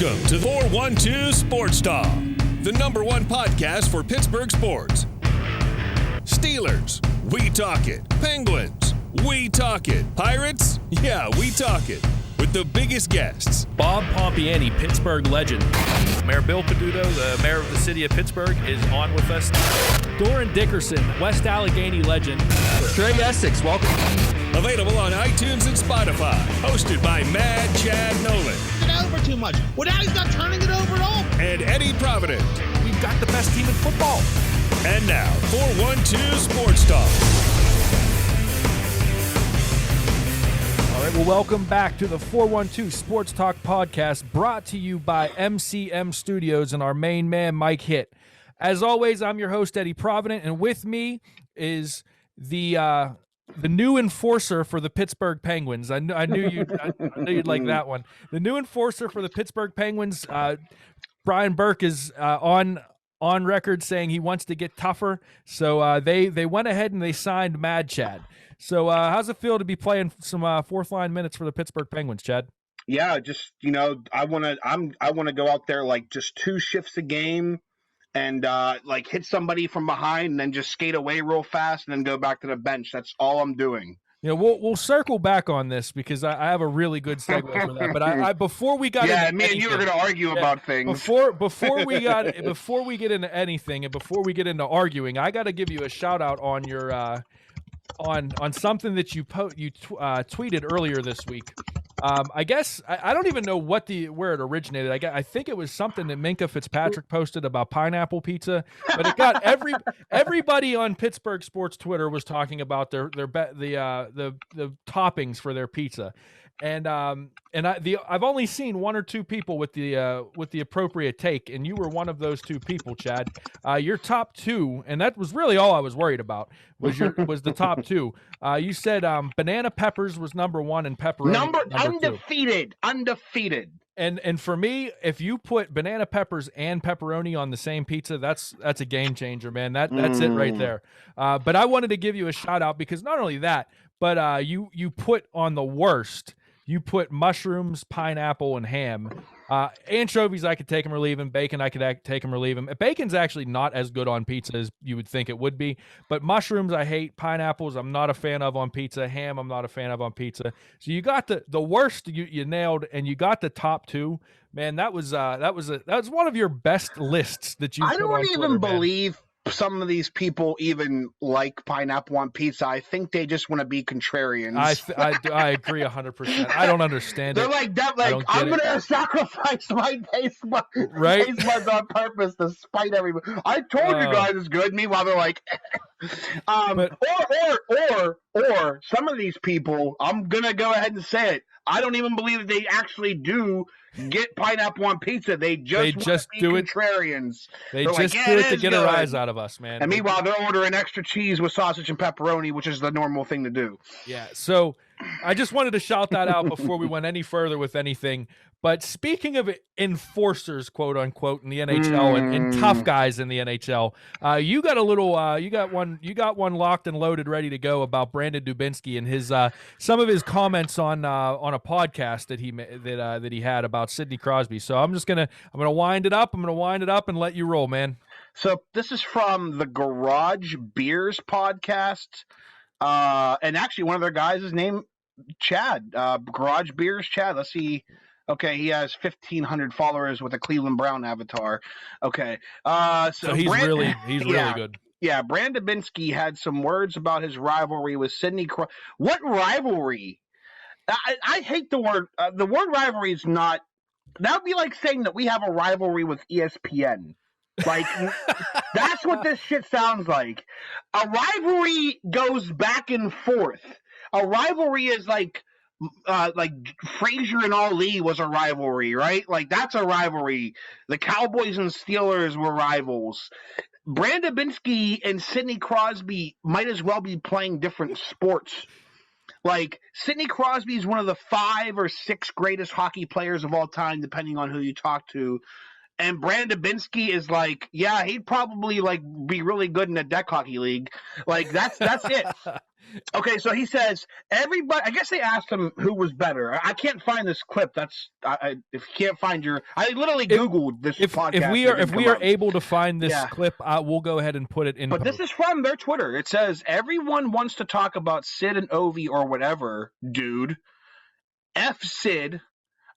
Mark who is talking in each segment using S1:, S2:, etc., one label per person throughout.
S1: Welcome to 412 Sports Talk, the number one podcast for Pittsburgh sports. Steelers, we talk it. Penguins, we talk it. Pirates, yeah, we talk it. With the biggest guests.
S2: Bob Pompiani, Pittsburgh legend. Mayor Bill Peduto, the mayor of the city of Pittsburgh, is on with us. Doran Dickerson, West Allegheny legend.
S3: Trey Essex, welcome.
S1: Available on iTunes and Spotify. Hosted by Mad Chad Nolan.
S4: It over too much. Well, now he's not turning it over at all.
S1: And Eddie Provident.
S2: We've got the best team in football.
S1: And now, 412 Sports Talk.
S5: All right, well, welcome back to the 412 Sports Talk podcast, brought to you by McM Studios and our main man, Mike Hitt. As always, I'm your host, Eddie Provident, and with me is the new enforcer for the Pittsburgh Penguins. I knew you'd like that one. The new enforcer for the Pittsburgh Penguins, Brian Burke, is on record saying he wants to get tougher. So they went ahead and they signed Mad Chad. So how's it feel to be playing some fourth line minutes for the Pittsburgh Penguins, Chad?
S4: Yeah, just I want to go out there like just 2 shifts a game and like hit somebody from behind and then just skate away real fast and then go back to the bench. That's all I'm doing.
S5: You know, we'll circle back on this because I have a really good segue for that. But I before we got into
S4: me and you were going to argue about things
S5: before we get into anything and before we get into arguing, I got to give you a shout out on your on something that you tweeted earlier this week. I guess I don't even know where it originated. I think it was something that Minka Fitzpatrick posted about pineapple pizza, but it got everybody on Pittsburgh sports Twitter was talking about the toppings for their pizza, and I've only seen 1 or 2 people with the appropriate take, and you were one of those 2 people, Chad. Your top 2, and that was really all I was worried about was the top 2. You said banana peppers was number 1 and pepperoni number
S4: undefeated.
S5: And for me, if you put banana peppers and pepperoni on the same pizza, that's a game changer, man. That's it right there. But I wanted to give you a shout out because not only that, but you put on the worst. You put mushrooms, pineapple, and ham. Anchovies, I could take them or leave them. Bacon, I could take them or leave them. Bacon's actually not as good on pizza as you would think it would be. But mushrooms, I hate. Pineapples, I'm not a fan of on pizza. Ham, I'm not a fan of on pizza. So you got the worst you nailed, and you got the top 2. Man, that was one of your best lists that you.
S4: I don't
S5: put on
S4: even
S5: Twitter,
S4: believe some of these people even like pineapple on pizza. I think they just want to be contrarians.
S5: I agree 100%. I don't understand
S4: They're
S5: it.
S4: like that. Like I'm going to sacrifice my taste buds on purpose to spite everybody. I told you guys it's good. Meanwhile, they're like, or some of these people. I'm going to go ahead and say it. I don't even believe that they actually do get pineapple on pizza. They just do contrarians.
S5: They just do it to get a rise out of us, man.
S4: And meanwhile, they're ordering extra cheese with sausage and pepperoni, which is the normal thing to do.
S5: Yeah, so I just wanted to shout that out before we went any further with anything. But speaking of enforcers, quote unquote, in the NHL and tough guys in the NHL, you got a little, you got one locked and loaded, ready to go about Brandon Dubinsky and his some of his comments on a podcast that he had about Sidney Crosby. So I'm gonna wind it up. And let you roll, man.
S4: So this is from the Garage Beers podcast, and actually one of their guys is named Chad. Garage Beers Chad. Let's see. Okay, he has 1,500 followers with a Cleveland Brown avatar. Okay, so he's really good. Yeah, Brandon Dubinsky had some words about his rivalry with Sidney Crosby. What rivalry? I hate the word. The word rivalry is not. That would be like saying that we have a rivalry with ESPN. Like that's what this shit sounds like. A rivalry goes back and forth. A rivalry is like Frazier and Ali was a rivalry, right? Like that's a rivalry. The Cowboys and Steelers were rivals. Brandon Dubinsky and Sidney Crosby might as well be playing different sports. Like Sidney Crosby is one of the 5 or 6 greatest hockey players of all time, depending on who you talk to. and Brandon Dubinsky is like, yeah, he'd probably like be really good in a deck hockey league. Like that's it. Okay, so he says everybody. I guess they asked him who was better. I can't find this clip. That's if you can't find I literally googled this podcast.
S5: If we are able to find this clip, we'll go ahead and put it in.
S4: But this is from their Twitter. It says everyone wants to talk about Sid and Ovi or whatever, dude. F Sid.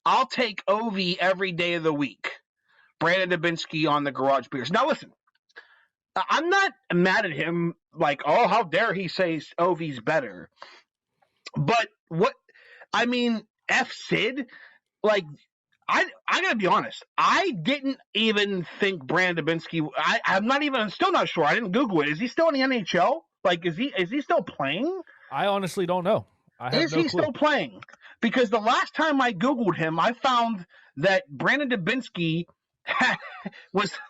S4: I'll take Ovi every day of the week. Brandon Dubinsky on the Garage Beers. Now listen. I'm not mad at him, like, oh, how dare he say Ovi's better. But F Sid, like, I gotta be honest, I didn't even think Brandon Dubinsky, I'm still not sure. I didn't Google it. Is he still in the NHL? Like, is he still playing?
S5: I honestly don't know.
S4: Is he still playing? Because the last time I Googled him, I found that Brandon Dubinsky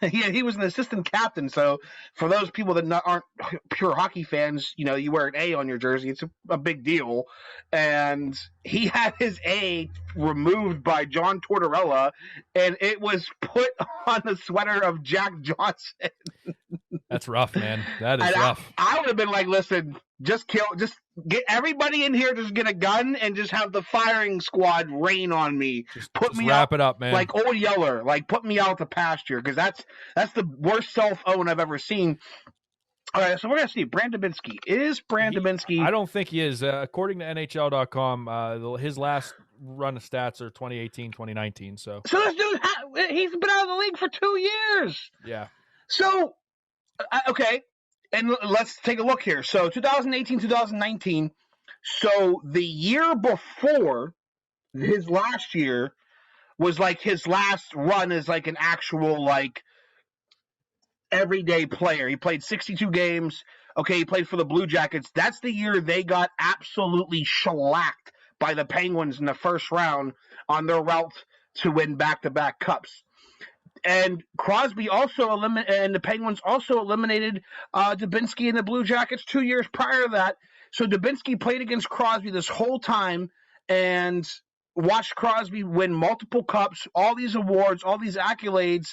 S4: he was an assistant captain. So for those people that aren't pure hockey fans, you wear an A on your jersey. It's a big deal. And he had his A removed by John Tortorella, and it was put on the sweater of Jack Johnson.
S5: That's rough, man. That is rough. I
S4: would have been like, listen, just get everybody in here, just get a gun and just have the firing squad rain on me.
S5: Just
S4: wrap
S5: it up, man.
S4: Like Old Yeller, like put me out to pasture, because that's the worst self-own I've ever seen. All right, so we're going to see Brandon Dubinsky. Is Brandon Dubinsky?
S5: I don't think he is. According to NHL.com, his last run of stats are 2018, 2019. So
S4: this dude, he's been out of the league for 2 years.
S5: Yeah.
S4: So, okay. And let's take a look here. So 2018, 2019. So the year before, his last year was like his last run as like an actual like everyday player. He played 62 games. Okay, he played for the Blue Jackets. That's the year they got absolutely shellacked by the Penguins in the first round on their route to win back-to-back cups. And Crosby and the Penguins also eliminated Dubinsky and the Blue Jackets 2 years prior to that. So Dubinsky played against Crosby this whole time and watched Crosby win multiple cups, all these awards, all these accolades.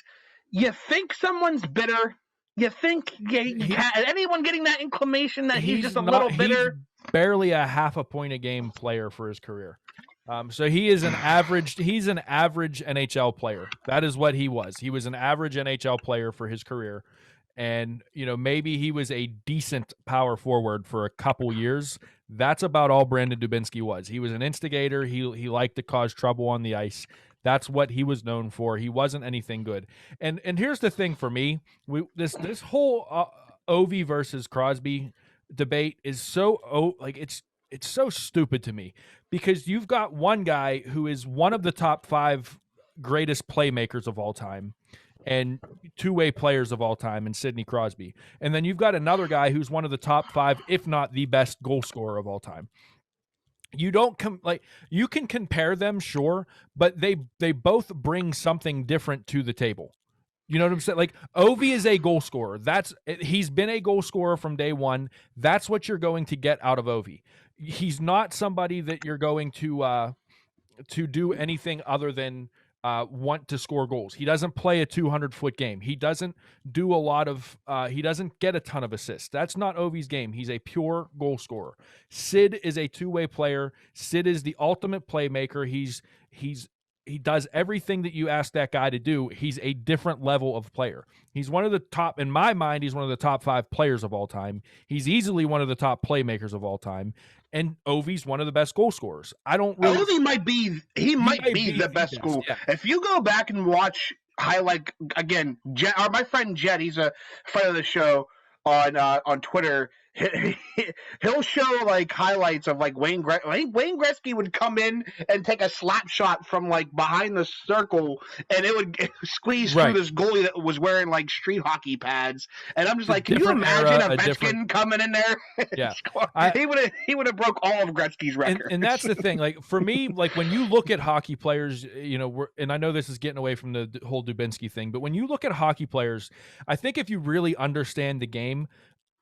S4: You think someone's bitter? You think anyone getting that inclination that he's just a little bitter?
S5: He's barely a half a point a game player for his career. So he's an average NHL player. That is what he was. He was an average NHL player for his career. And, maybe he was a decent power forward for a couple years. That's about all Brandon Dubinsky was. He was an instigator. He liked to cause trouble on the ice. That's what he was known for. He wasn't anything good. And here's the thing for me. This whole Ovi versus Crosby debate is so it's so stupid to me, because you've got one guy who is one of the top 5 greatest playmakers of all time and two-way players of all time in Sidney Crosby. And then you've got another guy who's one of the top 5, if not the best goal scorer of all time. You don't you can compare them, sure, but they both bring something different to the table. You know what I'm saying? Like, Ovi is a goal scorer. He's been a goal scorer from day one. That's what you're going to get out of Ovi. He's not somebody that you're going to do anything other than want to score goals. He doesn't play a 200-foot game. He doesn't do a lot of he doesn't get a ton of assists. That's not Ovi's game. He's a pure goal scorer. Sid is a two-way player. Sid is the ultimate playmaker. He does everything that you ask that guy to do. He's a different level of player. He's one of the top, in my mind, he's one of the top 5 players of all time. He's easily one of the top playmakers of all time. And Ovi's one of the best goal scorers.
S4: Ovi might be the best goal. Yeah. If you go back and watch highlight again, my friend Jed, he's a friend of the show on Twitter. He'll show like highlights of like Wayne Gretzky would come in and take a slap shot from like behind the circle, and it would squeeze through this goalie that was wearing like street hockey pads. And I'm just like, can you imagine a Ovechkin coming in there?
S5: Yeah,
S4: he would have broke all of Gretzky's records.
S5: And that's the thing. Like, for me, like, when you look at hockey players, and I know this is getting away from the whole Dubinsky thing, but when you look at hockey players, I think if you really understand the game,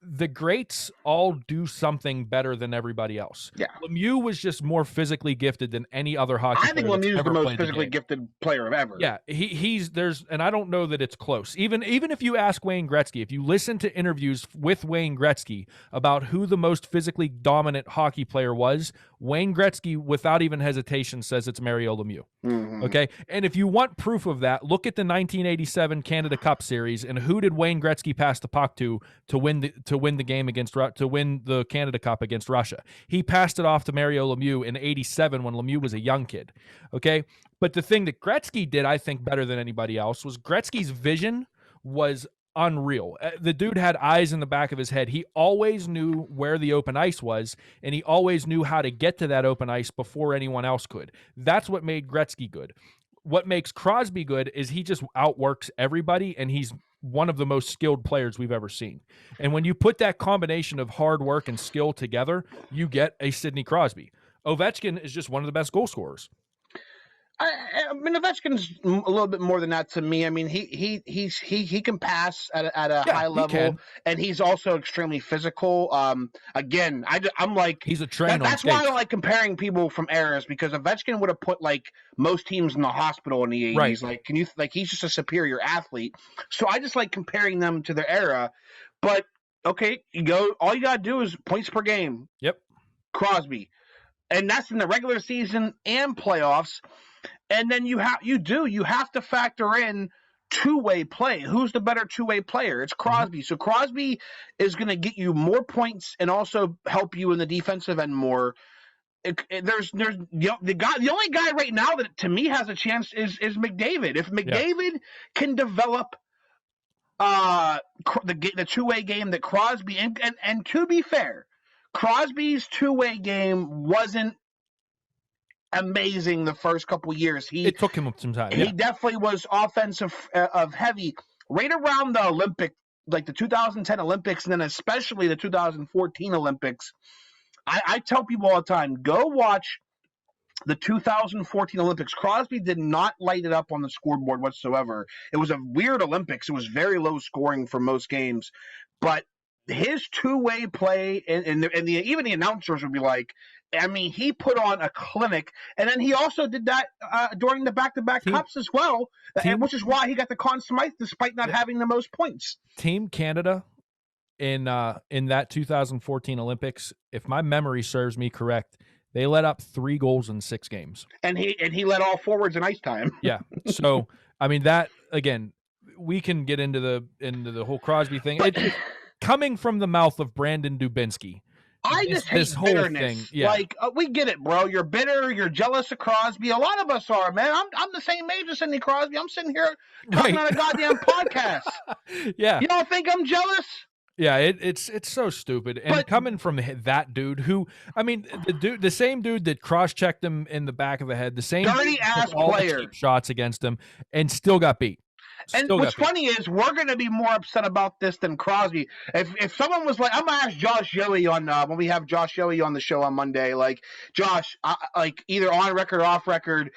S5: the greats all do something better than everybody else.
S4: Yeah.
S5: Lemieux was just more physically gifted than any other hockey player.
S4: I think Lemieux is the most physically gifted player of ever.
S5: Yeah, and I don't know that it's close. Even if you ask Wayne Gretzky, if you listen to interviews with Wayne Gretzky about who the most physically dominant hockey player was, Wayne Gretzky, without even hesitation, says it's Mario Lemieux.
S4: Mm-hmm.
S5: Okay, and if you want proof of that, look at the 1987 Canada Cup Series and who did Wayne Gretzky pass the puck to win the game to win the Canada Cup against Russia? He passed it off to Mario Lemieux in '87 when Lemieux was a young kid. Okay, but the thing that Gretzky did, I think, better than anybody else was Gretzky's vision was unreal. The dude had eyes in the back of his head. He always knew where the open ice was, and he always knew how to get to that open ice before anyone else could. That's what made Gretzky good. What makes Crosby good is he just outworks everybody, and he's one of the most skilled players we've ever seen. And when you put that combination of hard work and skill together, you get a Sidney Crosby. Ovechkin is just one of the best goal scorers.
S4: I mean, Ovechkin's a little bit more than that to me. I mean, he can pass at a high level, and he's also extremely physical. Again, I'm like,
S5: he's a train.
S4: That's why I don't like comparing people from eras, because Ovechkin would have put like most teams in the hospital in the 80s.
S5: Right.
S4: Like, he's just a superior athlete. So I just like comparing them to their era. But okay, all you gotta do is points per game.
S5: Yep.
S4: Crosby, and that's in the regular season and playoffs. And then you have to factor in two-way play. Who's the better two-way player? It's Crosby. Mm-hmm. So Crosby is going to get you more points and also help you in the defensive end more. The only guy right now that to me has a chance is McDavid. If McDavid can develop the two-way game that Crosby and to be fair, Crosby's two-way game wasn't amazing the first couple years.
S5: It took him some time.
S4: He definitely was offensive of heavy right around the Olympic, like the 2010 Olympics, and then especially the 2014 Olympics. I tell people all the time, go watch the 2014 Olympics. Crosby did not light it up on the scoreboard whatsoever. It was a weird Olympics. It was very low scoring for most games, but his two-way play and even the announcers would be like, I mean, he put on a clinic, and then he also did that during the back-to-back cups as well, which is why he got the Conn Smythe despite not having the most points.
S5: Team Canada in that 2014 Olympics, if my memory serves me correct, they let up 3 goals in 6 games,
S4: and he led all forwards in ice time.
S5: Yeah, so I mean that again, we can get into the whole Crosby thing. Coming from the mouth of Brandon Dubinsky.
S4: I just hate this whole thing. Yeah. Like, we get it, bro. You're bitter. You're jealous of Crosby. A lot of us are, man. I'm the same age as Sidney Crosby. I'm sitting here talking on a goddamn podcast.
S5: Yeah.
S4: You don't think I'm jealous?
S5: Yeah, it's so stupid. And coming from that dude who, I mean, the same dude that cross-checked him in the back of the head, the same
S4: dirty-ass player,
S5: cheap shots against him, and still got beat.
S4: And what's funny is we're going to be more upset about this than Crosby. If someone was like, I'm going to ask Josh Yohe on when we have Josh Yohe on the show on Monday, like, Josh, like either on record or off record,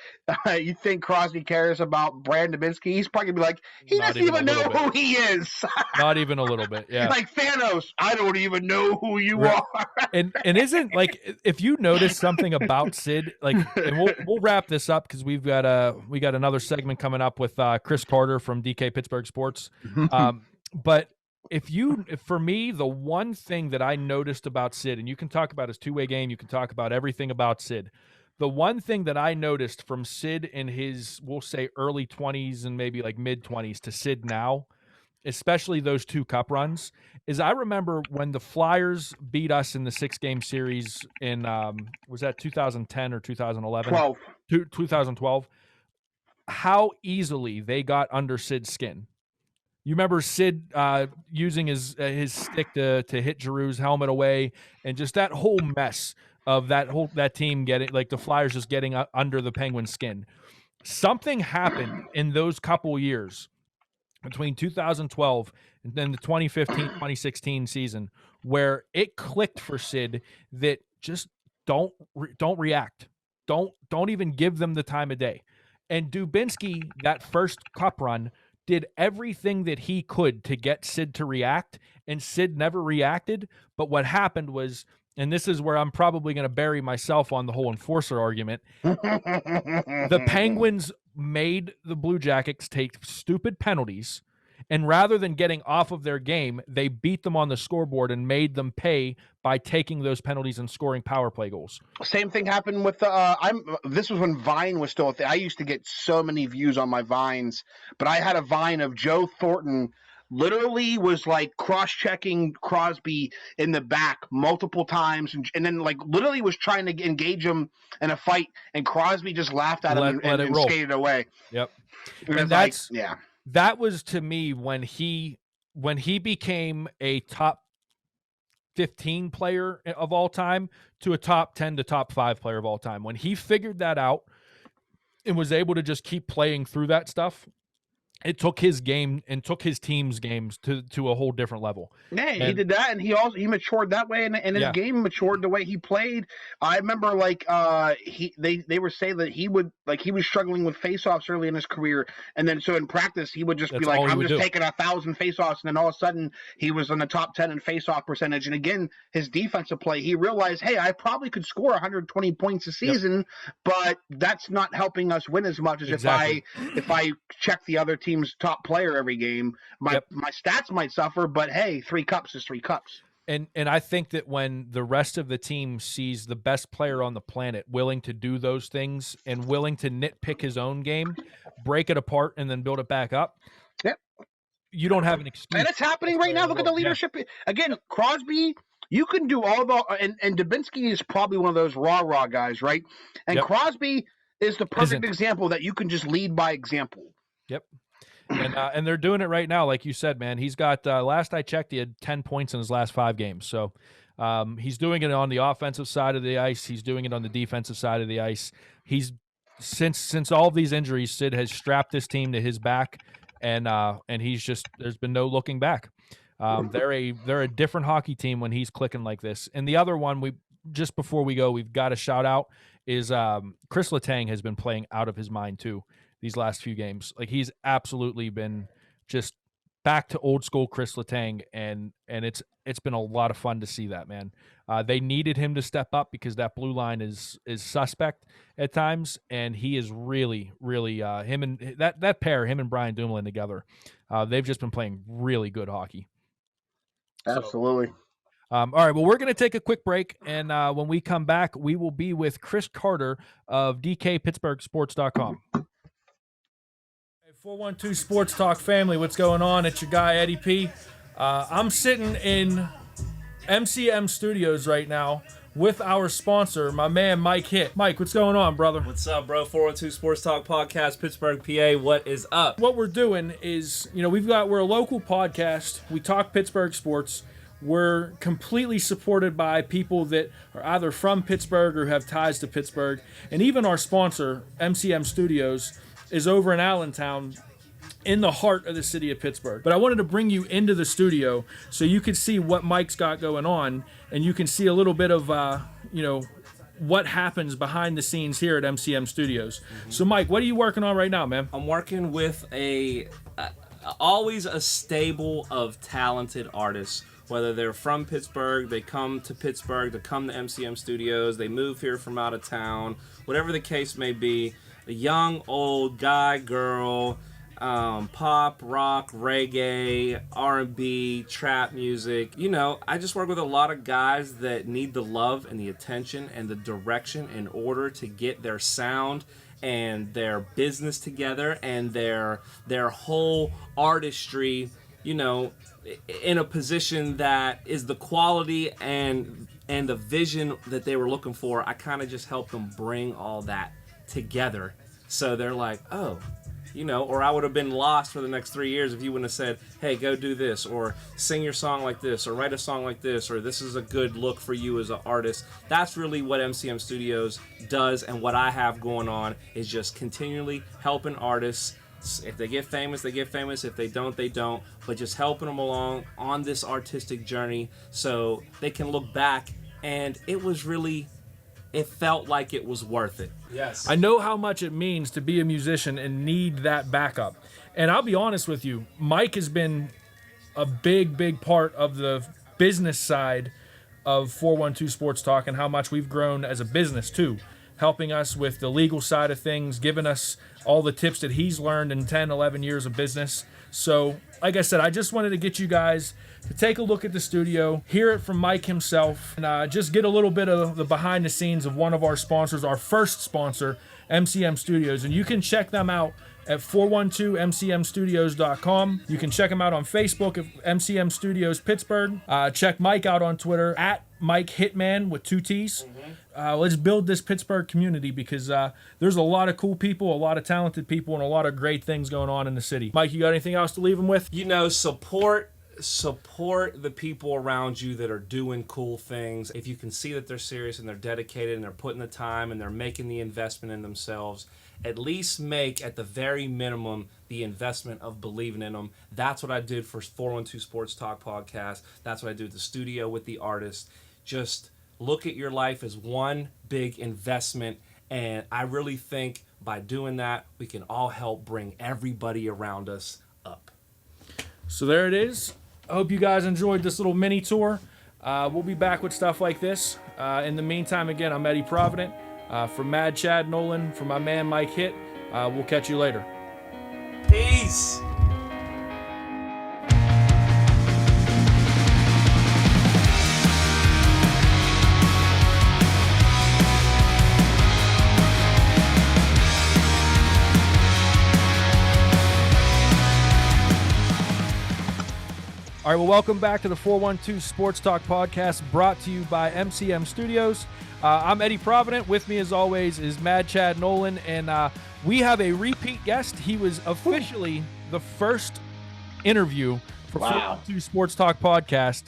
S4: you think Crosby cares about Brandon Dubinsky? He's probably going to be like, he doesn't even know who he is.
S5: Not even a little bit, yeah.
S4: Like Thanos, I don't even know who you are.
S5: And isn't, like, if you notice something about Sid, like, and we'll wrap this up because we got another segment coming up with Chris Carter from DK Pittsburgh Sports. But for me, the one thing that I noticed about Sid, and you can talk about his two-way game, you can talk about everything about Sid. The one thing that I noticed from Sid in his, we'll say, early 20s and maybe like mid-20s to Sid now, especially those 2 cup runs, is I remember when the Flyers beat us in the 6-game series in, was that 2010 or 2011? 2012. How easily they got under Sid's skin. You remember Sid using his stick to hit Giroux's helmet away, and just that whole mess of that team getting, like, the Flyers just getting under the Penguins' skin. Something happened in those couple years between 2012 and then the 2015-2016 season where it clicked for Sid that just don't react. Don't even give them the time of day. And Dubinsky, that first cup run, did everything that he could to get Sid to react, and Sid never reacted. But what happened was, and this is where I'm probably going to bury myself on the whole enforcer argument, the Penguins made the Blue Jackets take stupid penalties, and rather than getting off of their game, they beat them on the scoreboard and made them pay by taking those penalties and scoring power play goals.
S4: Same thing happened with this was when Vine was still a thing. I used to get so many views on my Vines, but I had a Vine of Joe Thornton literally was like cross-checking Crosby in the back multiple times, and then like literally was trying to engage him in a fight, and Crosby just laughed at him and skated away.
S5: Yep.
S4: And that's
S5: that was to me when he became a top 15 player of all time to a top 10 to top 5 player of all time. When he figured that out and was able to just keep playing through that stuff, it took his game and took his team's games to a whole different level.
S4: Yeah, he did that, and he matured that way, and his game matured the way he played. I remember they were saying that he was struggling with faceoffs early in his career, and then so in practice he would just be like, I'm just taking 1,000 faceoffs, and then all of a sudden he was in the top 10 in faceoff percentage. And again, his defensive play, he realized, hey, I probably could score 120 points a season, but that's not helping us win as much as if I check the other team's top player every game. My stats might suffer, but hey, 3 cups is 3 cups.
S5: And I think that when the rest of the team sees the best player on the planet willing to do those things and willing to nitpick his own game, break it apart, and then build it back up, you don't have an excuse.
S4: And it's happening right now. Look at the leadership. Again, Crosby, you can do all the – and Dubinsky is probably one of those raw guys, right? And Crosby is the perfect example that you can just lead by example.
S5: Yep. And they're doing it right now, like you said, man. He's got last I checked, he had 10 points in his last 5 games. So he's doing it on the offensive side of the ice. He's doing it on the defensive side of the ice. He's since all of these injuries, Sid has strapped this team to his back, and he's just there's been no looking back. They're a different hockey team when he's clicking like this. And the other one just before we go, we've got to shout out is Chris Letang has been playing out of his mind too these last few games. Like he's absolutely been just back to old school Chris Letang, and it's been a lot of fun to see that, man. They needed him to step up because that blue line is suspect at times, and he is really him and that pair, him and Brian Dumoulin together. They've just been playing really good hockey.
S4: Absolutely.
S5: All right, well, we're going to take a quick break, and when we come back, we will be with Chris Carter of DKPittsburghSports.com. 412 Sports Talk family, what's going on? It's your guy, Eddie P. I'm sitting in MCM Studios right now with our sponsor, my man, Mike Hitt. Mike, what's going on, brother?
S6: What's up, bro? 412 Sports Talk Podcast, Pittsburgh, PA. What is up?
S5: What we're doing is, we're a local podcast. We talk Pittsburgh sports. We're completely supported by people that are either from Pittsburgh or have ties to Pittsburgh. And even our sponsor, MCM Studios, is over in Allentown in the heart of the city of Pittsburgh. But I wanted to bring you into the studio so you could see what Mike's got going on, and you can see a little bit of, what happens behind the scenes here at MCM Studios. Mm-hmm. So, Mike, what are you working on right now, man?
S6: I'm working with always a stable of talented artists. Whether they're from Pittsburgh, they come to Pittsburgh to come to MCM Studios, they move here from out of town, whatever the case may be. A young, old, guy, girl, pop, rock, reggae, R&B, trap music. I just work with a lot of guys that need the love and the attention and the direction in order to get their sound and their business together and their whole artistry, in a position that is the quality and the vision that they were looking for. I kind of just help them bring all that together. So they're like, oh, or I would have been lost for the next 3 years if you wouldn't have said, hey, go do this, or sing your song like this, or write a song like this, or this is a good look for you as an artist. That's really what MCM Studios does, and what I have going on is just continually helping artists. If they get famous, they get famous. If they don't, they don't. But just helping them along on this artistic journey so they can look back and it was really it felt like it was worth it.
S2: Yes. I know how much it means to be a musician and need that backup. And I'll be honest with you, Mike has been a big part of the business side of 412 Sports Talk and how much we've grown as a business too, helping us with the legal side of things, giving us all the tips that he's learned in 10, 11 years of business. So, like I said, I just wanted to get you guys to take a look at the studio, hear it from Mike himself, and just get a little bit of the behind the scenes of one of our sponsors, our first sponsor, MCM Studios. And you can check them out at 412mcmstudios.com. You can check them out on Facebook at MCM Studios Pittsburgh. Check Mike out on Twitter at Mike Hitman with 2 T's. Let's build this Pittsburgh community because there's a lot of cool people, a lot of talented people, and a lot of great things going on in the city. Mike, you got anything else to leave them with?
S6: Support the people around you that are doing cool things. If you can see that they're serious and they're dedicated and they're putting the time and they're making the investment in themselves, at least make, at the very minimum, the investment of believing in them. That's what I did for 412 Sports Talk Podcast. That's what I do at the studio with the artist. Just look at your life as one big investment, and I really think by doing that, we can all help bring everybody around us up.
S2: So there it is. I hope you guys enjoyed this little mini tour. We'll be back with stuff like this. In the meantime, again, I'm Eddie Provident. For Mad Chad Nolan, for my man Mike Hitt, we'll catch you later.
S6: Peace!
S5: All right, well, welcome back to the 412 Sports Talk Podcast, brought to you by MCM Studios. I'm Eddie Provident. With me, as always, is Mad Chad Nolan, and we have a repeat guest. He was officially the first interview for 412 Sports Talk Podcast.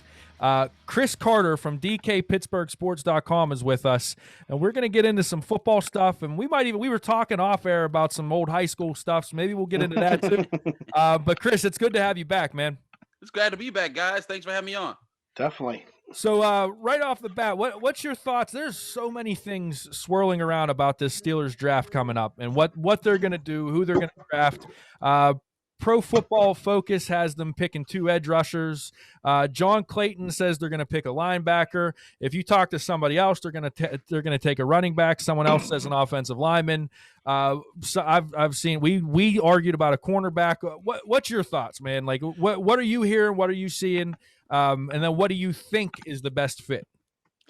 S5: Chris Carter from DKPittsburghSports.com is with us, and we're going to get into some football stuff, and we were talking off air about some old high school stuff, so maybe we'll get into that too. But Chris, it's good to have you back, man.
S7: It's glad to be back, guys. Thanks for having me on.
S4: Definitely.
S5: So right off the bat, what's your thoughts? There's so many things swirling around about this Steelers draft coming up and what they're going to do, who they're going to draft. Pro Football Focus has them picking 2 edge rushers. John Clayton says they're going to pick a linebacker. If you talk to somebody else, they're going to take a running back. Someone else says an offensive lineman. So I've seen we argued about a cornerback. What's your thoughts, man? Like what are you hearing? What are you seeing? And then what do you think is the best fit?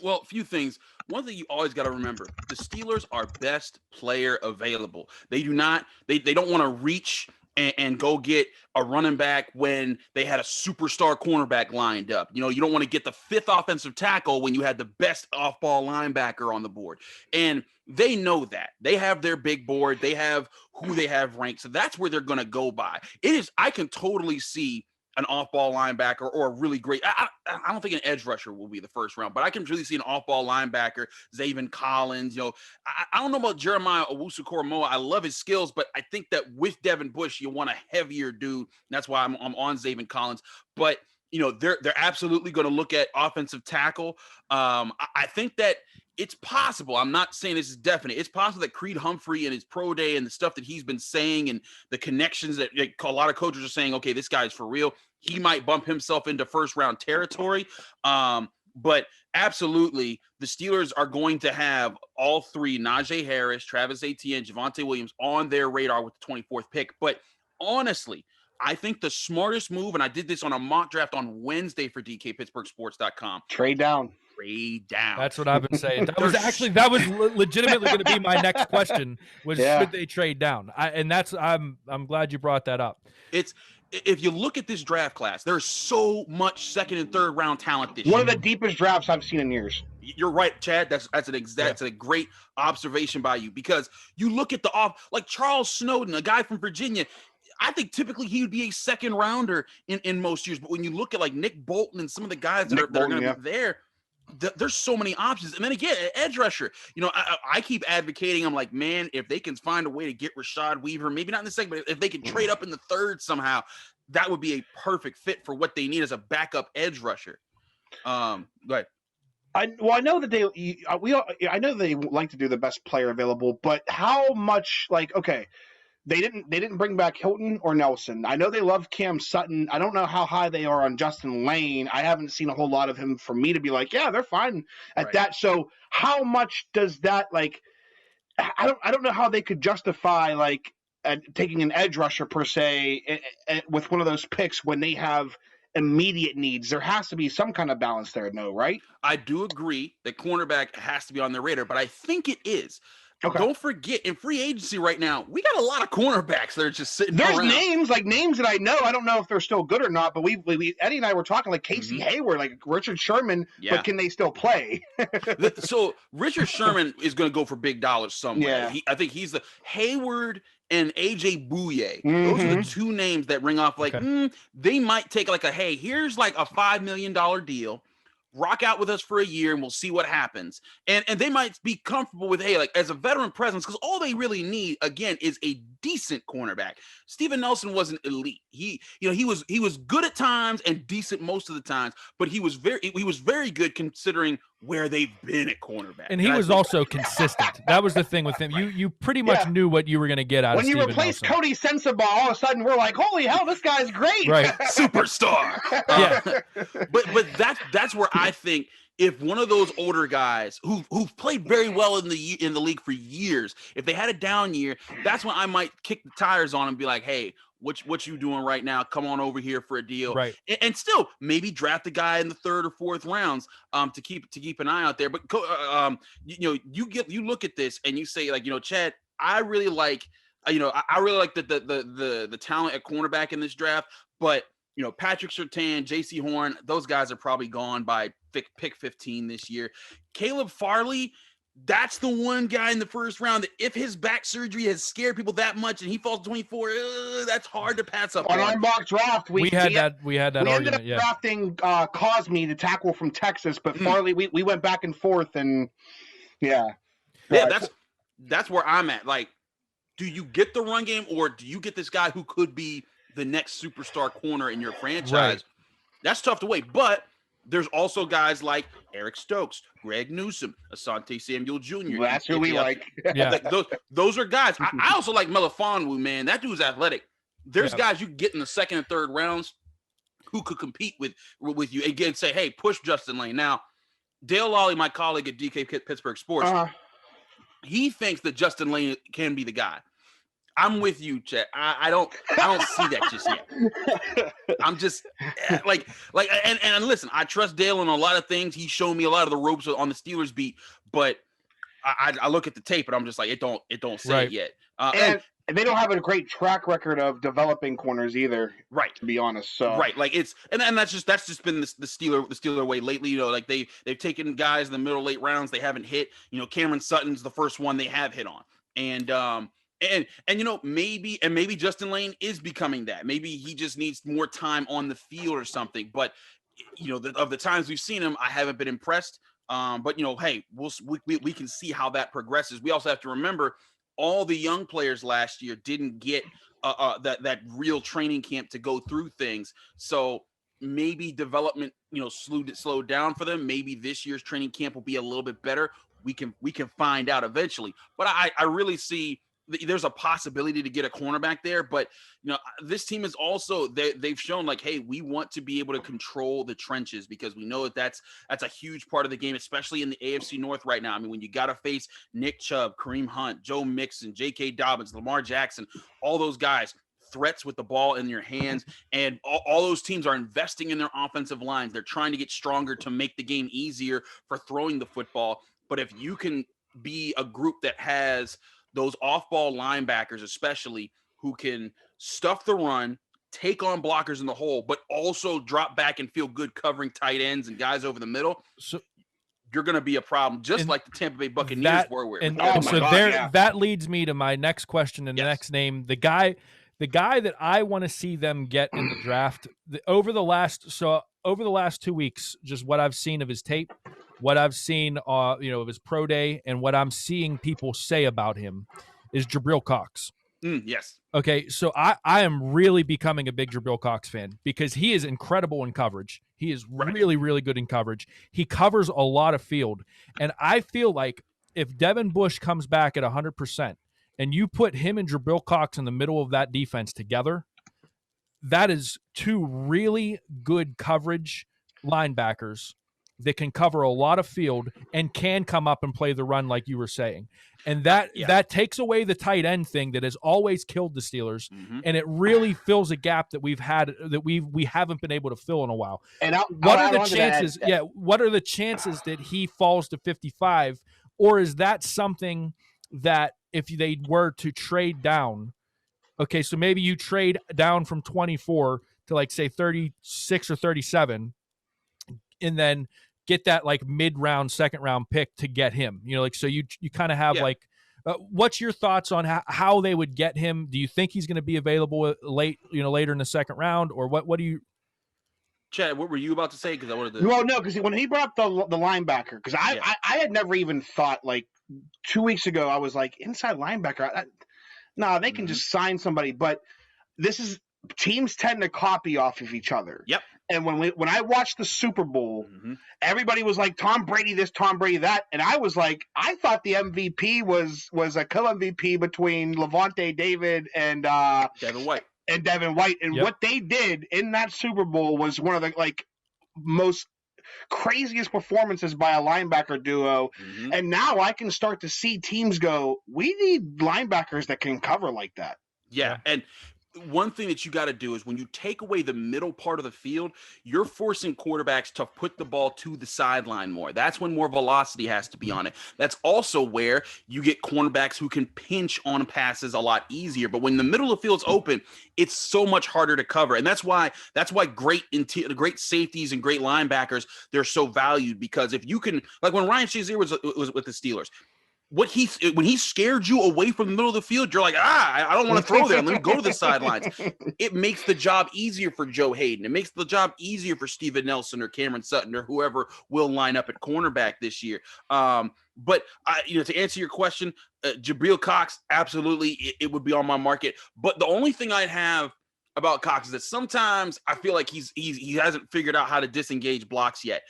S7: Well, a few things. One thing you always got to remember: the Steelers are best player available. They do not. They don't want to reach and go get a running back when they had a superstar cornerback lined up. You don't want to get the 5th offensive tackle when you had the best off-ball linebacker on the board. And they know that. They have their big board. They have who they have ranked. So that's where they're going to go by. I can totally see an off-ball linebacker or a really great – I don't think an edge rusher will be the first round, but I can really see an off-ball linebacker, Zaven Collins. I don't know about Jeremiah Owusu-Koramoah. I love his skills, but I think that with Devin Bush, you want a heavier dude. That's why I'm on Zaven Collins. But, they're absolutely going to look at offensive tackle. I think that it's possible. I'm not saying this is definite. It's possible that Creed Humphrey and his pro day and the stuff that he's been saying and the connections that a lot of coaches are saying, okay, this guy's for real. He might bump himself into first-round territory. But absolutely, the Steelers are going to have all 3, Najee Harris, Travis Etienne, Javante Williams, on their radar with the 24th pick. But honestly, I think the smartest move, and I did this on a mock draft on Wednesday for DKPittsburghSports.com.
S4: Trade down.
S5: That's what I've been saying. That was legitimately going to be my next question. Should they trade down? I'm glad you brought that up.
S7: If you look at this draft class, there's so much 2nd and 3rd round talent this year.
S4: One of the deepest drafts I've seen in years.
S7: You're right, Chad. That's a great observation by you, because you look at like Charles Snowden, a guy from Virginia. I think typically he would be a 2nd rounder in most years. But when you look at like Nick Bolton and some of the guys that are going to be there, there's so many options. And then again, edge rusher, I keep advocating. I'm like, man, if they can find a way to get Rashad Weaver, maybe not in the 2nd, but if they can trade up in the 3rd somehow, that would be a perfect fit for what they need as a backup edge rusher. Go ahead.
S4: I know that I know they like to do the best player available, but how much they didn't bring back Hilton or Nelson. I know they love Cam Sutton. I don't know how high they are on Justin Lane. I haven't seen a whole lot of him for me to be like, yeah, they're fine at that. So how much does that I don't know how they could justify taking an edge rusher per se with one of those picks when they have immediate needs. There has to be some kind of balance there, right?
S7: I do agree that cornerback has to be on their radar, but I think it is.
S4: Okay.
S7: Don't forget, in free agency right now, we got a lot of cornerbacks that are just sitting
S4: There's
S7: around.
S4: names that I know. I don't know if they're still good or not, but Eddie and I were talking like Casey Hayward, like Richard Sherman, but can they still play?
S7: So Richard Sherman is going to go for big dollars somewhere.
S4: Yeah.
S7: I think he's the Hayward and AJ Bouye. Those are the two names that ring off they might take hey, here's like a $5 million deal. Rock out with us for a year and we'll see what happens. And they might be comfortable with, hey, as a veteran presence, because all they really need, again, is a decent cornerback. Steven Nelson wasn't elite. He was good at times and decent most of the times, but he was very good considering where they've been at cornerback.
S5: And he was also consistent. That was the thing with him. You pretty much knew what you were going to get out of Steven Nelson.
S4: When you replace Cody Sensabaugh, all of a sudden we're like, holy hell, this guy's great.
S5: Right.
S7: Superstar. But that's where I think if one of those older guys who've played very well in the league for years, if they had a down year, that's when I might kick the tires on and be like, hey, what you doing right now? Come on over here for a deal.
S5: Right.
S7: And still maybe draft a guy in the 3rd or 4th rounds to keep an eye out there. But you look at this and you say Chad, I really like I really like the talent at cornerback in this draft, but Patrick Surtain, J.C. Horn, those guys are probably gone by pick 15 this year. Caleb Farley, that's the one guy in the 1st round that if his back surgery has scared people that much and he falls 24, that's hard to pass up
S4: on. Our mock draft, we had that
S5: argument.
S4: Ended up drafting Cosme, the tackle from Texas, but Farley, we went back and forth, and
S7: that's where I'm at. Do you get the run game, or do you get this guy who could be the next superstar corner in your franchise?
S5: Right.
S7: That's tough to wait, but there's also guys like Eric Stokes, Greg Newsome, Asante Samuel Jr.
S4: That's who we like.
S5: Yeah.
S7: Those are guys. I also like Melifonwu, man. That dude's athletic. There's guys you get in the 2nd and 3rd rounds who could compete with you. Again, say, hey, push Justin Lane. Now, Dale Lawley, my colleague at DK Pittsburgh Sports, he thinks that Justin Lane can be the guy. I'm with you, Chet. I don't see that just yet. I'm just and listen, I trust Dale in a lot of things. He's shown me a lot of the ropes on the Steelers beat, but I look at the tape and I'm just like, it don't say it yet.
S4: And they don't have a great track record of developing corners either,
S7: right?
S4: To be honest, so
S7: it's that's just been the Steeler way lately. They've taken guys in the middle late rounds they haven't hit. Cameron Sutton's the first one they have hit on, and maybe Justin Lane is becoming that. Maybe he just needs more time on the field or something. But of the times we've seen him, I haven't been impressed. But hey, we can see how that progresses. We also have to remember all the young players last year didn't get that real training camp to go through things. So maybe development slowed down for them. Maybe this year's training camp will be a little bit better. We can find out eventually. But I really see there's a possibility to get a cornerback there, but this team is also they've shown hey, we want to be able to control the trenches because we know that's a huge part of the game, especially in the AFC North right now. I mean, when you got to face Nick Chubb, Kareem Hunt, Joe Mixon, J.K. Dobbins, Lamar Jackson, all those guys, threats with the ball in your hands, and all those teams are investing in their offensive lines. They're trying to get stronger to make the game easier for throwing the football. But if you can be a group that has those off-ball linebackers, especially, who can stuff the run, take on blockers in the hole, but also drop back and feel good covering tight ends and guys over the middle, so you're going to be a problem, just like the Tampa Bay Buccaneers were.
S5: That leads me to my next question and the next name. The guy that I want to see them get in the draft over the last 2 weeks, just what I've seen of his tape, what I've seen, of his pro day, and what I'm seeing people say about him is Jabril Cox.
S7: Yes.
S5: Okay, so I am really becoming a big Jabril Cox fan because he is incredible in coverage. He is really, really good in coverage. He covers a lot of field. And I feel like if Devin Bush comes back at 100% and you put him and Jabril Cox in the middle of that defense together, that is two really good coverage linebackers that can cover a lot of field and can come up and play the run like you were saying. And that takes away the tight end thing that has always killed the Steelers, and it really fills a gap that we've had that we haven't been able to fill in a while.
S4: And
S5: what are the chances? What are the chances that he falls to 55, or is that something that if they were to trade down? Okay, so maybe you trade down from 24 to like say 36 or 37, and then get that like mid-round, second-round pick to get him. You know, like so you kind of have like. What's your thoughts on how they would get him? Do you think he's going to be available later in the second round, or what do you?
S7: Chad, what were you about to say? Because I wanted to.
S4: Well, no, because when he brought up the linebacker, because I had never even thought, like 2 weeks ago, I was like, inside linebacker. They can just sign somebody, but teams tend to copy off of each other.
S7: Yep.
S4: And when I watched the Super Bowl, everybody was like, Tom Brady this, Tom Brady that. And I was like, I thought the MVP was a co-MVP between Javante David and
S7: Devin White.
S4: And what they did in that Super Bowl was one of the like most craziest performances by a linebacker duo. And now I can start to see teams go, we need linebackers that can cover like that.
S7: Yeah. And one thing that you got to do is when you take away the middle part of the field, you're forcing quarterbacks to put the ball to the sideline more. That's when more velocity has to be on it. That's also where you get cornerbacks who can pinch on passes a lot easier. But when the middle of the field's open, it's so much harder to cover. And that's why great safeties and great linebackers, they're so valued, because if you can, like when Ryan Shazier was with the Steelers, when he scared you away from the middle of the field, you're like, I don't want to throw there. Let me go to the sidelines. It makes the job easier for Joe Hayden. It makes the job easier for Steven Nelson or Cameron Sutton or whoever will line up at cornerback this year. But to answer your question, Jabril Cox, absolutely, it would be on my market. But the only thing I'd have about Cox is that sometimes I feel like he hasn't figured out how to disengage blocks yet.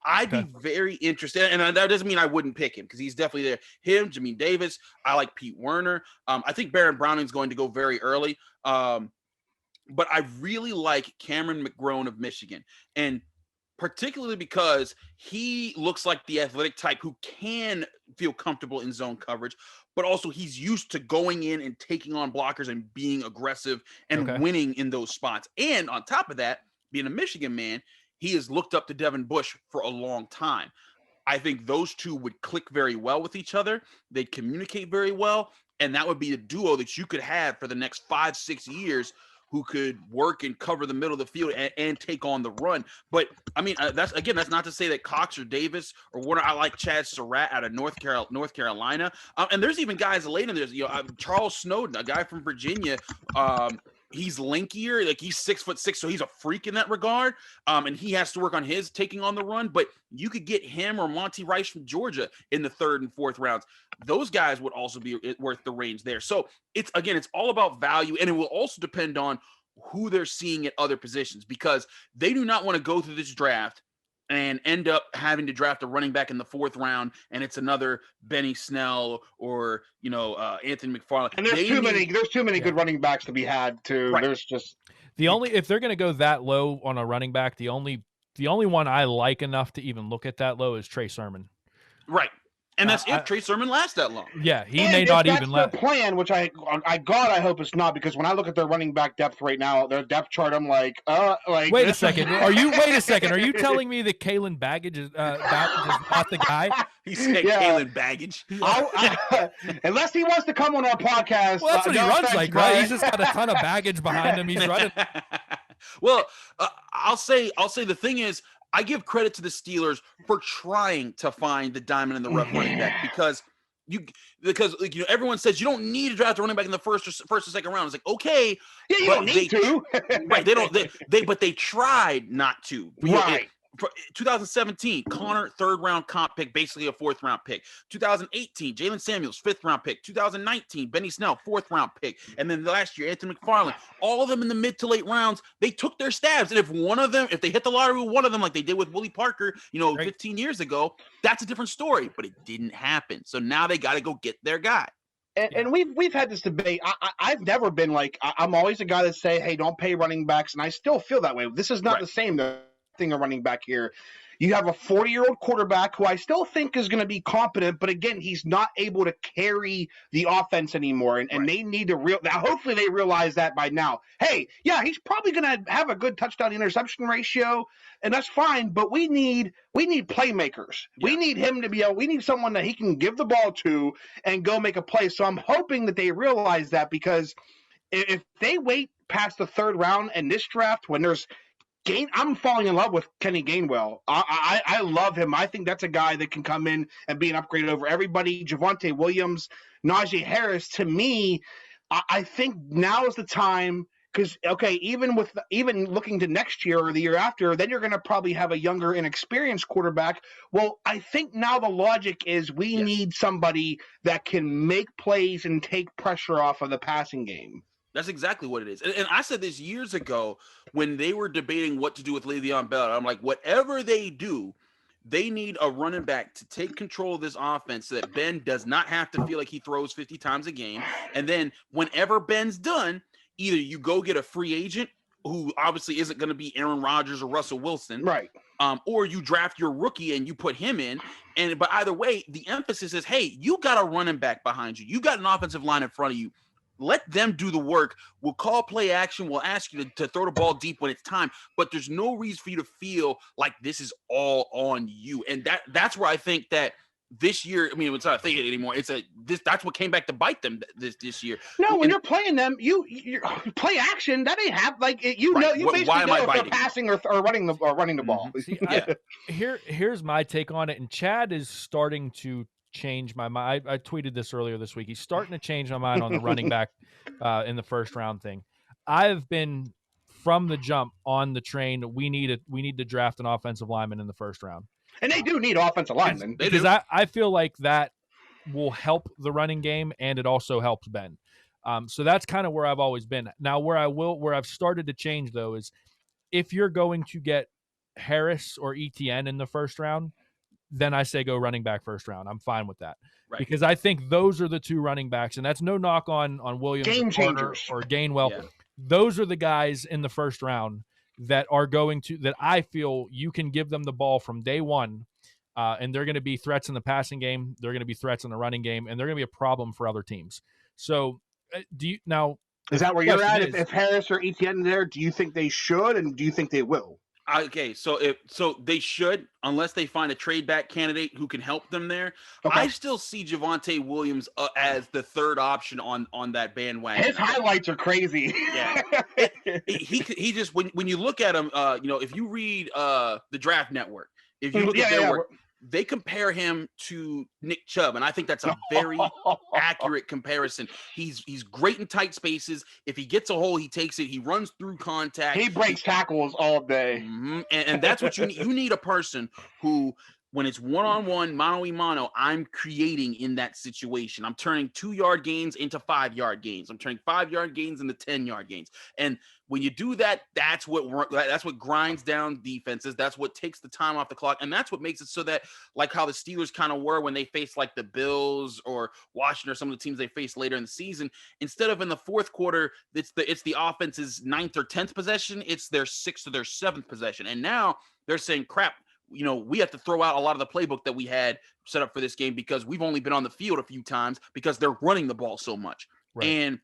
S7: I'd be very interested, and that doesn't mean I wouldn't pick him because he's definitely there. Him, Jamin Davis. I like Pete Werner. I think Baron Browning's going to go very early. But I really like Cameron McGrone of Michigan, and particularly because he looks like the athletic type who can feel comfortable in zone coverage, but also he's used to going in and taking on blockers and being aggressive and winning in those spots. And on top of that, being a Michigan man, he has looked up to Devin Bush for a long time. I think those two would click very well with each other. They'd communicate very well. And that would be a duo that you could have for the next 5-6 years who could work and cover the middle of the field and take on the run. But, I mean, that's not to say that Cox or Davis or Warner. I like Chad Surratt out of North Carolina. And there's even guys late in there. Charles Snowden, a guy from Virginia, he's linkier, like he's 6'6", so he's a freak in that regard. And he has to work on his taking on the run. But you could get him or Monty Rice from Georgia in the 3rd and 4th rounds. Those guys would also be worth the range there. So it's all about value, and it will also depend on who they're seeing at other positions, because they do not want to go through this draft and end up having to draft a running back in the 4th round, and it's another Benny Snell or Anthony McFarland.
S4: And there's too many good running backs to be had too. Right. There's just
S5: if they're going to go that low on a running back, the only one I like enough to even look at that low is Trey Sermon.
S7: Right. And that's if Trey Sermon lasts that long.
S5: Yeah, he may not even last.
S4: That's their plan, which I hope it's not, because when I look at their running back depth right now, their depth chart, I'm like.
S5: Wait a second. Are you telling me that Kalen Baggage is not the guy?
S7: He said Kalen Baggage.
S4: Unless he wants to come on our podcast.
S5: Well, that's what he runs like, right? He's just got a ton of baggage behind him. He's running.
S7: Well, I'll say the thing is, I give credit to the Steelers for trying to find the diamond in the rough running back, because everyone says you don't need to draft a running back in the first or second round. It's like, okay,
S4: yeah, you don't need to.
S7: Right? They don't. But they tried not to.
S4: Right.
S7: 2017, Connor, 3rd round comp pick, basically a 4th round pick. 2018, Jalen Samuels, 5th round pick. 2019, Benny Snell, 4th round pick. And then last year, Anthony McFarland. All of them in the mid to late rounds, they took their stabs. And if they hit the lottery with one of them, like they did with Willie Parker, 15 years ago, that's a different story. But it didn't happen. So now they got to go get their guy.
S4: And we've had this debate. I've never been like, I'm always a guy that say, hey, don't pay running backs. And I still feel that way. This is not the same thing a running back here. You have a 40-year-old quarterback who I still think is going to be competent, but again, he's not able to carry the offense anymore. And they need to hopefully they realize that by now. Hey, yeah, he's probably going to have a good touchdown interception ratio, and that's fine, but we need playmakers. Yeah. We need him to we need someone that he can give the ball to and go make a play. So I'm hoping that they realize that, because if they wait past the 3rd round in this draft when there's I'm falling in love with Kenny Gainwell. I love him. I think that's a guy that can come in and be an upgrade over everybody. Javante Williams, Najee Harris. To me, I think now is the time, because even looking to next year or the year after, then you're going to probably have a younger, inexperienced quarterback. Well, I think now the logic is we need somebody that can make plays and take pressure off of the passing game.
S7: That's exactly what it is. And I said this years ago when they were debating what to do with Le'Veon Bell. I'm like, whatever they do, they need a running back to take control of this offense so that Ben does not have to feel like he throws 50 times a game. And then whenever Ben's done, either you go get a free agent who obviously isn't going to be Aaron Rodgers or Russell Wilson.
S4: Right.
S7: Or you draft your rookie and you put him in. But either way, the emphasis is, hey, you got a running back behind you. You got an offensive line in front of you. Let them do the work. We'll call play action. We'll ask you to throw the ball deep when it's time. But there's no reason for you to feel like this is all on you. And that's where I think that this year, I mean, it's not a thing anymore. That's what came back to bite them this year.
S4: No, when you're playing them, you play action. That ain't have like you know. You basically know if they're passing or running the ball.
S5: See, here's my take on it. And Chad is starting to change my mind. I tweeted this earlier this week. He's starting to change my mind on the running back in the 1st round thing. I've been from the jump on the train. We need to draft an offensive lineman in the 1st round.
S4: And they do need offensive linemen.
S5: Because I feel like that will help the running game, and it also helps Ben. So that's kind of where I've always been. Now where I've started to change though is if you're going to get Harris or ETN in the 1st round, then I say go running back 1st round. I'm fine with that. Right. Because I think those are the 2 running backs, and that's no knock on Williams or Gainwell. Yeah. Those are the guys in the 1st round that are that I feel you can give them the ball from day one, and they're going to be threats in the passing game. They're going to be threats in the running game, and they're going to be a problem for other teams. So
S4: is that where you're at? If Harris or ETN there, do you think they should, and do you think they will?
S7: Okay, so they should, unless they find a trade back candidate who can help them there.
S4: Okay.
S7: I still see Javante Williams as the 3rd option on that bandwagon.
S4: His highlights are crazy.
S7: Yeah, he just when you look at him, if you read the Draft Network, if you look at their work, they compare him to Nick Chubb, and I think that's a very accurate comparison. He's great in tight spaces. If he gets a hole, he takes it. He runs through contact.
S4: He breaks tackles all day.
S7: Mm-hmm. And that's what you need. You need a person who, when it's one-on-one, mano-a-mano, I'm creating in that situation. I'm turning 2-yard gains into 5-yard gains. I'm turning 5-yard gains into 10-yard gains. And when you do that, that's what grinds down defenses. That's what takes the time off the clock. And that's what makes it so that, like how the Steelers kind of were when they faced like the Bills or Washington or some of the teams they faced later in the season, instead of in the 4th quarter, it's the offense's 9th or 10th possession. It's their 6th or their 7th possession. And now they're saying, crap, we have to throw out a lot of the playbook that we had set up for this game because we've only been on the field a few times because they're running the ball so much. Right. And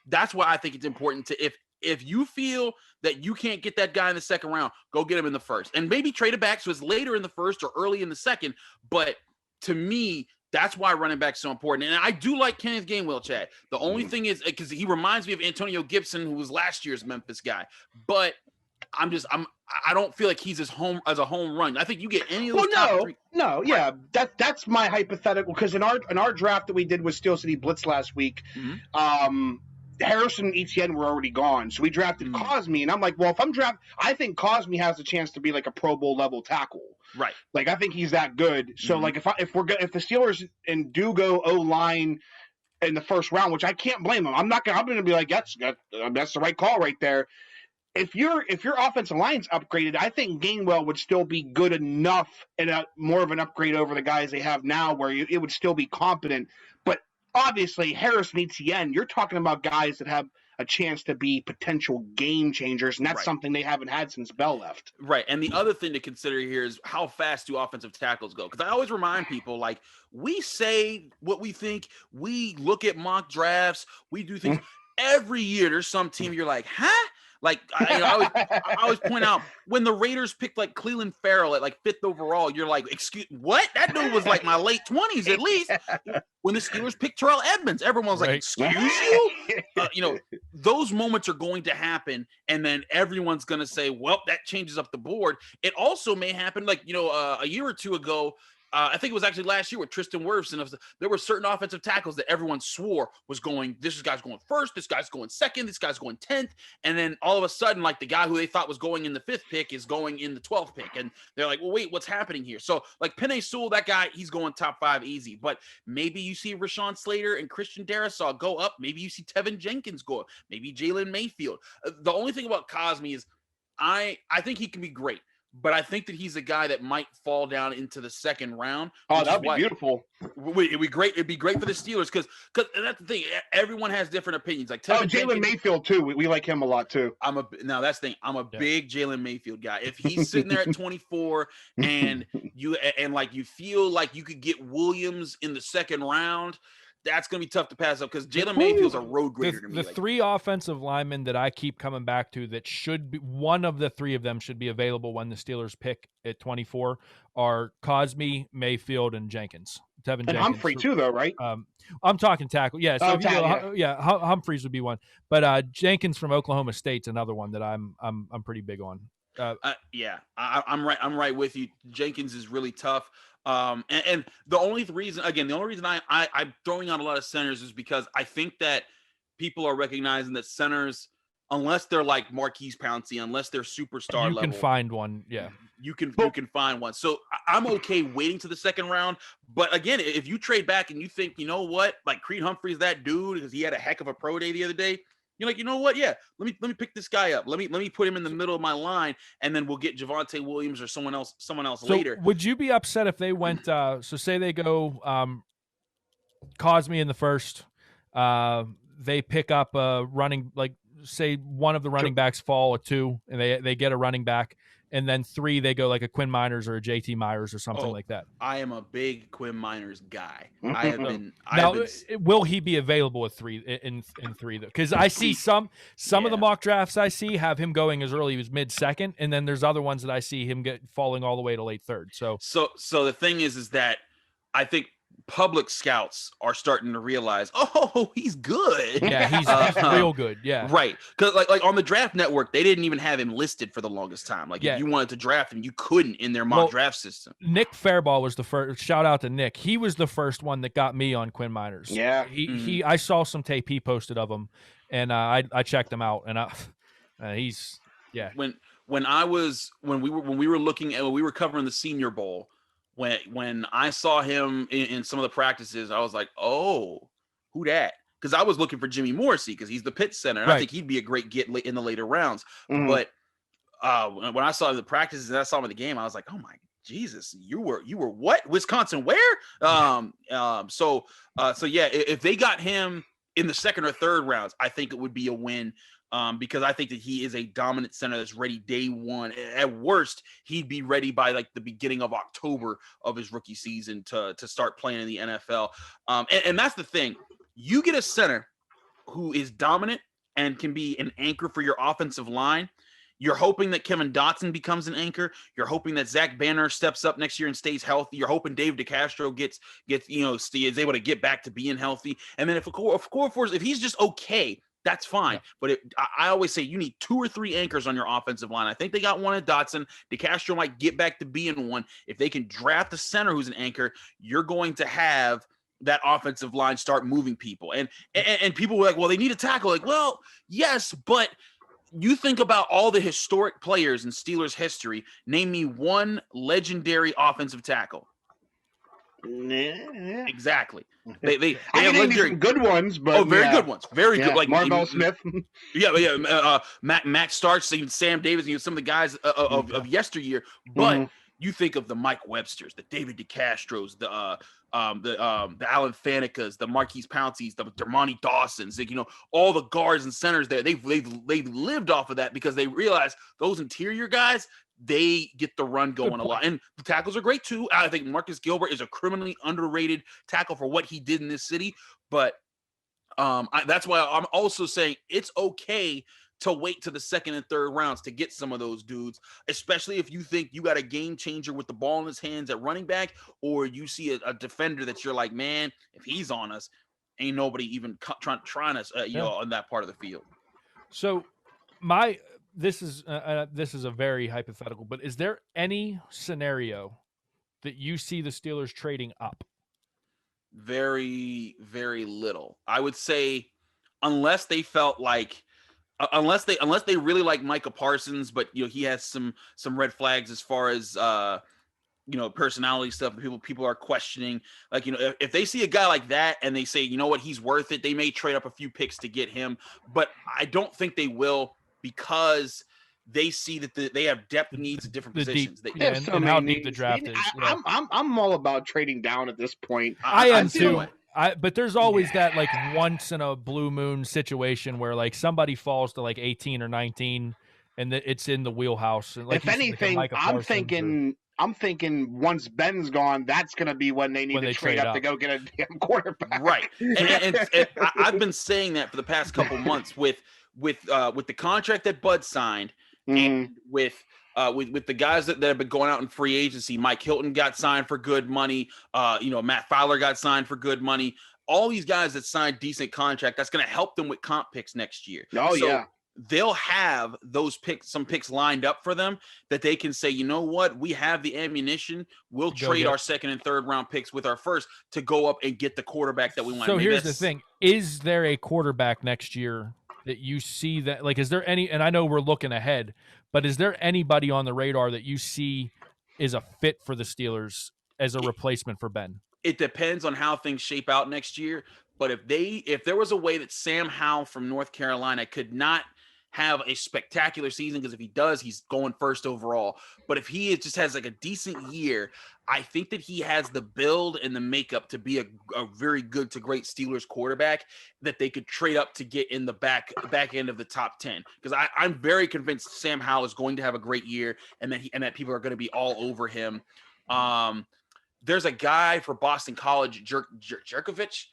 S7: that's why I think it's important to, if you feel that you can't get that guy in the 2nd round, go get him in the 1st. And maybe trade it back so it's later in the 1st or early in the 2nd. But to me, that's why running back's so important. And I do like Kenneth Gainwell, Chad. The only thing is, because he reminds me of Antonio Gibson, who was last year's Memphis guy. But I don't feel like he's as a home run. I think you get any of those.
S4: Yeah, that's my hypothetical, because in our draft that we did with Steel City Blitz last week, Harrison and Etienne were already gone, so we drafted Cosme, and I'm like, well, if I'm I think Cosme has a chance to be like a Pro Bowl level tackle.
S7: Right.
S4: Like, I think he's that good. So like if the Steelers and do go O-line in the first round, which I can't blame them. I'm going to be like, that's the right call right there. If your offensive line's upgraded, I think Gainwell would still be good enough and more of an upgrade over the guys they have now, where it would still be competent. But obviously, Harris and Etienne, you're talking about guys that have a chance to be potential game changers, and that's something they haven't had since Bell left.
S7: Right. And the other thing to consider here is how fast do offensive tackles go? Because I always remind people, like, we say what we think, we look at mock drafts, we do things. Every year there's some team you're like, huh? Like, I always point out when the Raiders picked like Cleveland Farrell at like 5th overall, you're like, excuse what? That dude was like my late 20s at least. When the Steelers picked Terrell Edmonds, everyone was like, excuse you? Those moments are going to happen, and then everyone's going to say, well, that changes up the board. It also may happen like, a year or two ago, I think it was actually last year with Tristan Wirfs, and there were certain offensive tackles that everyone swore was going, this guy's going first, this guy's going second, this guy's going 10th, and then all of a sudden, like, the guy who they thought was going in the 5th pick is going in the 12th pick, and they're like, well, wait, what's happening here? So, like, Penei Sewell, that guy, he's going top 5 easy, but maybe you see Rashawn Slater and Christian Darrisaw go up, maybe you see Tevin Jenkins go up, maybe Jalen Mayfield. The only thing about Cosme is I think he can be great. But I think that he's a guy that might fall down into the second round.
S4: Oh, that'd be beautiful.
S7: It'd be great. It'd be great for the Steelers because that's the thing. Everyone has different opinions. Like
S4: Jalen Mayfield too. We like him a lot too.
S7: That's the thing. I'm a big Jalen Mayfield guy. If he's sitting there at 24 and you feel like you could get Williams in the second round, that's going to be tough to pass up because Jalen Mayfield's a road grader to me.
S5: The three offensive linemen that I keep coming back to that should be, one of the three of them should be available when the Steelers pick at 24 are Cosme, Mayfield, and Jenkins. Tevin Jenkins.
S4: Humphrey too, though, right?
S5: I'm talking tackle. Yeah, so Humphreys would be one, but Jenkins from Oklahoma State's another one that I'm pretty big on.
S7: I'm right. I'm right with you. Jenkins is really tough. And the only reason I'm throwing out a lot of centers is because I think that people are recognizing that centers, unless they're like Marquise Pouncey, unless they're superstar level,
S5: you can find one. Yeah,
S7: you can find one. So I'm okay waiting to the second round. But again, if you trade back and you think, you know what, like Creed Humphrey's that dude because he had a heck of a pro day the other day. You're like, you know what? Yeah, let me pick this guy up. Let me put him in the middle of my line, and then we'll get Javante Williams or someone else later.
S5: Would you be upset if they went? So say they go Cosme in the first. They pick up a running, like say one of the running backs fall at 2, and they get a running back, and then 3 they go like a Quinn Miners or a JT Myers or something like that.
S7: I am a big Quinn Miners guy.
S5: Will he be available at 3 in 3 though? Because I see some of the mock drafts I see have him going as early as mid-second, and then there's other ones that I see him falling all the way to late 3rd.
S7: So the thing is that I think public scouts are starting to realize, oh, he's good.
S5: Yeah, he's real good. Yeah,
S7: right. Because like on the Draft Network, they didn't even have him listed for the longest time. Like if you wanted to draft him, you couldn't in their mock draft system.
S5: Nick Fairball was the first. Shout out to Nick. He was the first one that got me on Quinn Miners.
S4: Yeah,
S5: I saw some tape he posted of him, and I checked him out, and he's
S7: When we were covering the Senior Bowl. When I saw him in some of the practices, I was like, oh, who that? Because I was looking for Jimmy Morrissey because he's the Pitt center. And I think he'd be a great get in the later rounds. But when I saw the practices and I saw him in the game, I was like, oh, my Jesus, you were what? Wisconsin where? So if they got him in the second or third rounds, I think it would be a win. Because I think that he is a dominant center that's ready day one. At worst, he'd be ready by like the beginning of October of his rookie season to start playing in the NFL. And that's the thing. You get a center who is dominant and can be an anchor for your offensive line. You're hoping that Kevin Dotson becomes an anchor. You're hoping that Zach Banner steps up next year and stays healthy. You're hoping Dave DeCastro is able to get back to being healthy. And then if he's just okay, that's fine. Yeah. But I always say you need 2 or 3 anchors on your offensive line. I think they got one at Dotson. DeCastro might get back to being one. If they can draft a center who's an anchor, you're going to have that offensive line start moving people. And people were like, well, they need a tackle. Like, well, yes, but you think about all the historic players in Steelers history. Name me one legendary offensive tackle.
S4: Yeah.
S7: Exactly. They
S4: I
S7: have
S4: can name you
S7: legendary
S4: some good ones, but
S7: very good ones. Very good. Like
S4: Marvell Smith.
S7: Matt Starks, even Sam Davis, some of the guys of yesteryear. But you think of the Mike Websters, the David DeCastros, the Alan Fanekas, the Marquise Pouncey's, the Dermontti Dawsons, all the guards and centers there. They've lived off of that because they realize those interior guys, they get the run going a lot. And the tackles are great too. I think Marcus Gilbert is a criminally underrated tackle for what he did in this city. But that's why I'm also saying it's okay to wait to the second and third rounds to get some of those dudes, especially if you think you got a game changer with the ball in his hands at running back, or you see a defender that you're like, man, if he's on us, ain't nobody even trying us, on that part of the field.
S5: So this is a very hypothetical, but is there any scenario that you see the Steelers trading up?
S7: Very, very little. I would say unless they felt like unless they really like Micah Parsons, but he has some red flags as far as personality stuff. People are questioning. Like, if they see a guy like that and they say, you know what, he's worth it, they may trade up a few picks to get him. But I don't think they will, because they see that they have depth needs at different positions.
S5: And how deep the draft is.
S4: I'm all about trading down at this point.
S5: I am too. But there's always that like once in a blue moon situation where like somebody falls to like 18 or 19 and it's in the wheelhouse. And
S4: if anything, I'm thinking once Ben's gone, that's going to be when they need to trade up to go get a damn quarterback.
S7: Right. And I've been saying that for the past couple months with the contract that Bud signed, and with the guys that have been going out in free agency. Mike Hilton got signed for good money. Matt Fowler got signed for good money. All these guys that signed decent contract, that's going to help them with comp picks next year. They'll have some picks lined up for them that they can say, you know what, we have the ammunition. We'll trade our second and third round picks with our first to go up and get the quarterback that we want.
S5: So here's the thing. Is there a quarterback next year that you see that, like, is there any, and I know we're looking ahead, but is there anybody on the radar that you see is a fit for the Steelers as a replacement for Ben?
S7: It depends on how things shape out next year. But if there was a way that Sam Howell from North Carolina could not have a spectacular season, because if he does, he's going first overall. But if he just has like a decent year, I think that he has the build and the makeup to be a very good to great Steelers quarterback that they could trade up to get in the back end of the top 10. Because I'm very convinced Sam Howell is going to have a great year, and that people are going to be all over him. There's a guy for Boston College, Jerkovich.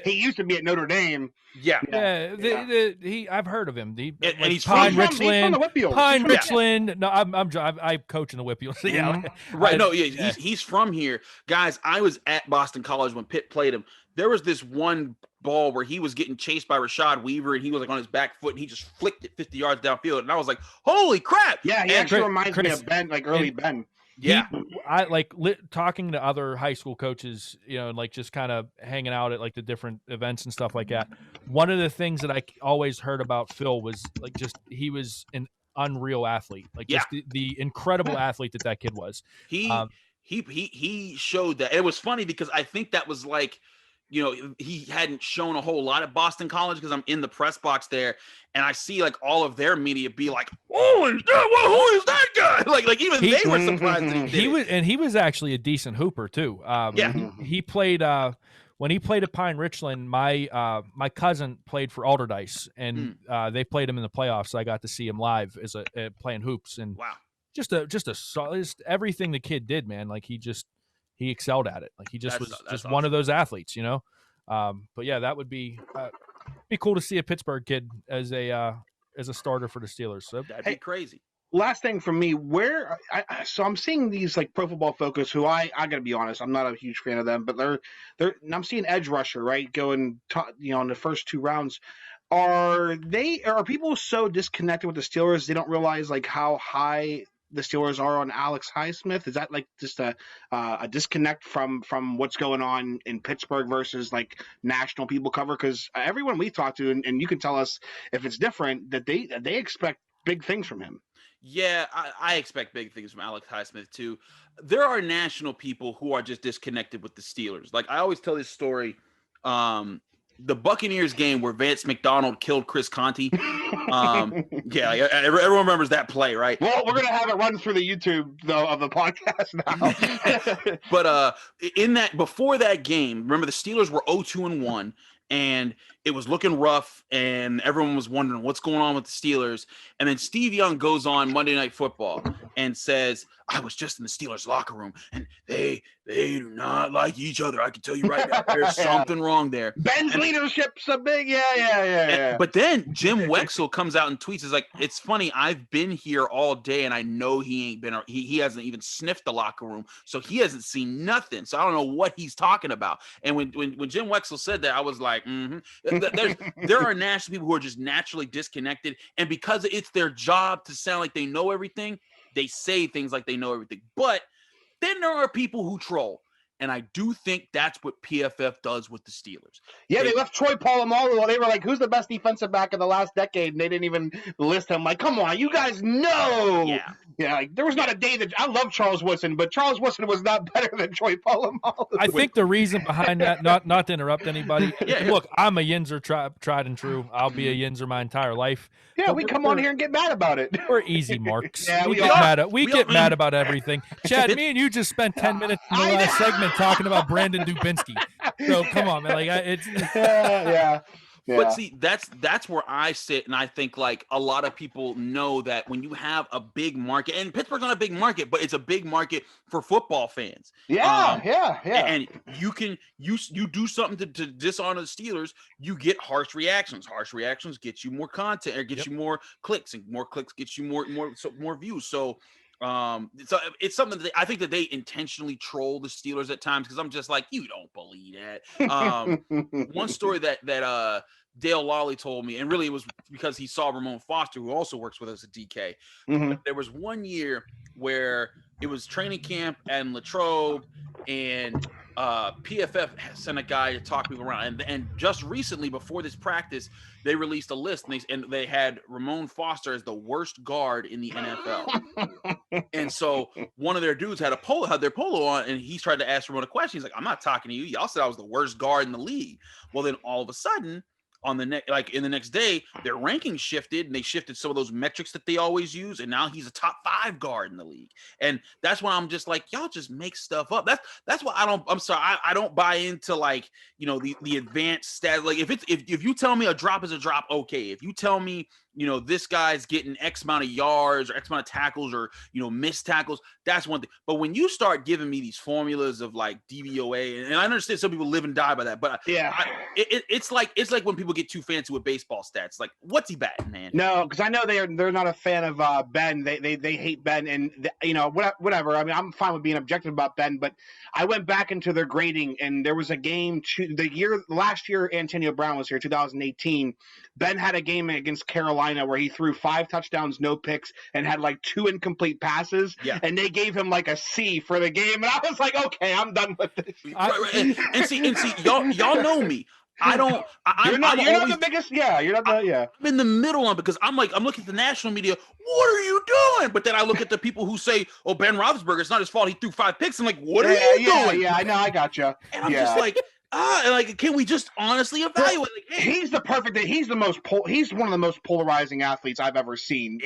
S4: He used to be at Notre Dame.
S5: I've heard of him.
S7: And he's
S5: Pine
S7: from
S5: Richland.
S4: the Whitfields.
S5: Pine Richland. No, I coach in the Whitfields.
S7: Right. He's from here, guys. I was at Boston College when Pitt played him. There was this one ball where he was getting chased by Rashad Weaver, and he was like on his back foot, and he just flicked it 50 yards downfield, and I was like, "Holy crap!"
S4: Yeah, he actually reminds me of Ben, like early Ben.
S7: Yeah,
S5: I talking to other high school coaches, like just kind of hanging out at like the different events and stuff like that. One of the things that I always heard about Phil was like just he was an unreal athlete, like just the incredible athlete that kid was. He
S7: showed that. It was funny because I think that was like, he hadn't shown a whole lot at Boston College, because I'm in the press box there and I see like all of their media be like, "Oh, who is that guy?" Like even they were surprised that
S5: he was actually a decent hooper too. He played when he played at Pine Richland. My cousin played for Alderdice, and they played him in the playoffs. So I got to see him live as playing hoops, and
S7: wow,
S5: just everything the kid did, man. Like he excelled at it. Like he just was awesome. One of those athletes, But yeah, that would be cool to see a Pittsburgh kid as a starter for the Steelers. So
S7: that'd be crazy.
S4: Last thing from me, so I'm seeing these like Pro Football Focus, who I gotta be honest, I'm not a huge fan of them, but I'm seeing edge rusher, right, going in the first two rounds. Are people so disconnected with the Steelers they don't realize like how high the Steelers are on Alex Highsmith? Is that like just a disconnect from what's going on in Pittsburgh versus like national people cover? Because everyone we talk to, and you can tell us if it's different, that they expect big things from him.
S7: Yeah, I expect big things from Alex Highsmith too. There are national people who are just disconnected with the Steelers. Like I always tell this story, the Buccaneers game where Vance McDonald killed Chris Conte. Yeah, everyone remembers that play, right?
S4: Well, we're gonna have it run through the YouTube though of the podcast now.
S7: But in that before that game, remember the Steelers were 0-2-1. And it was looking rough, and everyone was wondering what's going on with the Steelers. And then Steve Young goes on Monday Night Football and says, I was just in the Steelers locker room, and they do not like each other. I can tell you right now, there's something wrong there.
S4: Ben's leadership's a big, yeah.
S7: But then Jim Wexell comes out and tweets, is like, it's funny, I've been here all day, and I know he ain't been, he hasn't even sniffed the locker room, so he hasn't seen nothing. So I don't know what he's talking about. And when Jim Wexell said that, I was like, there are national people who are just naturally disconnected, and because it's their job to sound like they know everything, they say things like they know everything. But then there are people who troll. And I do think that's what PFF does with the Steelers.
S4: Yeah, they left Troy Polamalu. They were like, who's the best defensive back in the last decade? And they didn't even list him. Like, come on, you guys know. Yeah, like, there was not a day that – I love Charles Woodson, but Charles Woodson was not better than Troy Polamalu.
S5: I think the reason behind that, not to interrupt anybody, look, I'm a Yinzer tried and true. I'll be a Yinzer my entire life.
S4: Yeah, we come on here and get mad about it.
S5: We're easy marks.
S4: Yeah,
S5: we get mad about everything. Chad, me and you just spent 10 minutes in the last segment talking about Brandon Dubinsky. So come on, man. Like it's
S4: yeah.
S7: But see, that's where I sit, and I think like a lot of people know that when you have a big market, and Pittsburgh's not a big market, but it's a big market for football fans.
S4: Yeah.
S7: And you do something to dishonor the Steelers, you get harsh reactions. Harsh reactions get you more content, or get you more clicks, and more clicks get you more views. So it's something that I think that they intentionally troll the Steelers at times, because I'm just like, you don't believe that. One story that Dale Lawley told me, and really it was because he saw Ramon Foster, who also works with us at DK.
S4: Mm-hmm.
S7: There was one year where it was training camp and Latrobe, and PFF sent a guy to talk people around, and just recently before this practice, they released a list, and they had Ramon Foster as the worst guard in the NFL. And so one of their dudes had their polo on, and he tried to ask Ramon a question. He's like, "I'm not talking to you. Y'all said I was the worst guard in the league." Well, then all of a sudden, in the next day, their rankings shifted, and they shifted some of those metrics that they always use, and now he's a top 5 guard in the league. And that's why I'm just like, y'all just make stuff up. That's why I don't buy into like, you know, the advanced stats. Like if you tell me a drop is a drop, okay. If you tell me, you know, this guy's getting X amount of yards or X amount of tackles, or, you know, missed tackles, that's one thing. But when you start giving me these formulas of like DVOA, and I understand some people live and die by that, but it's like when people get too fancy with baseball stats. Like, what's he batting, man?
S4: No, because I know they're not a fan of Ben. They hate Ben, and you know, whatever. I mean, I'm fine with being objective about Ben, but I went back into their grading, and there was a game last year Antonio Brown was here, 2018. Ben had a game against Carolina where he threw 5 touchdowns, no picks, and had like 2 incomplete passes. Yeah. And they gave him like a C for the game. And I was like, okay, I'm done with this.
S7: And see, y'all know me. You're not
S4: the biggest. Yeah, you're not the. Yeah.
S7: I'm in the middle on, because I'm looking at the national media. What are you doing? But then I look at the people who say, "Oh, Ben Roethlisberger, it's not his fault. He threw 5 picks." I'm like, what are you doing?
S4: Yeah, I know. I gotcha.
S7: And I'm just like, can we just honestly evaluate? Like, hey,
S4: he's he's one of the most polarizing athletes I've ever seen.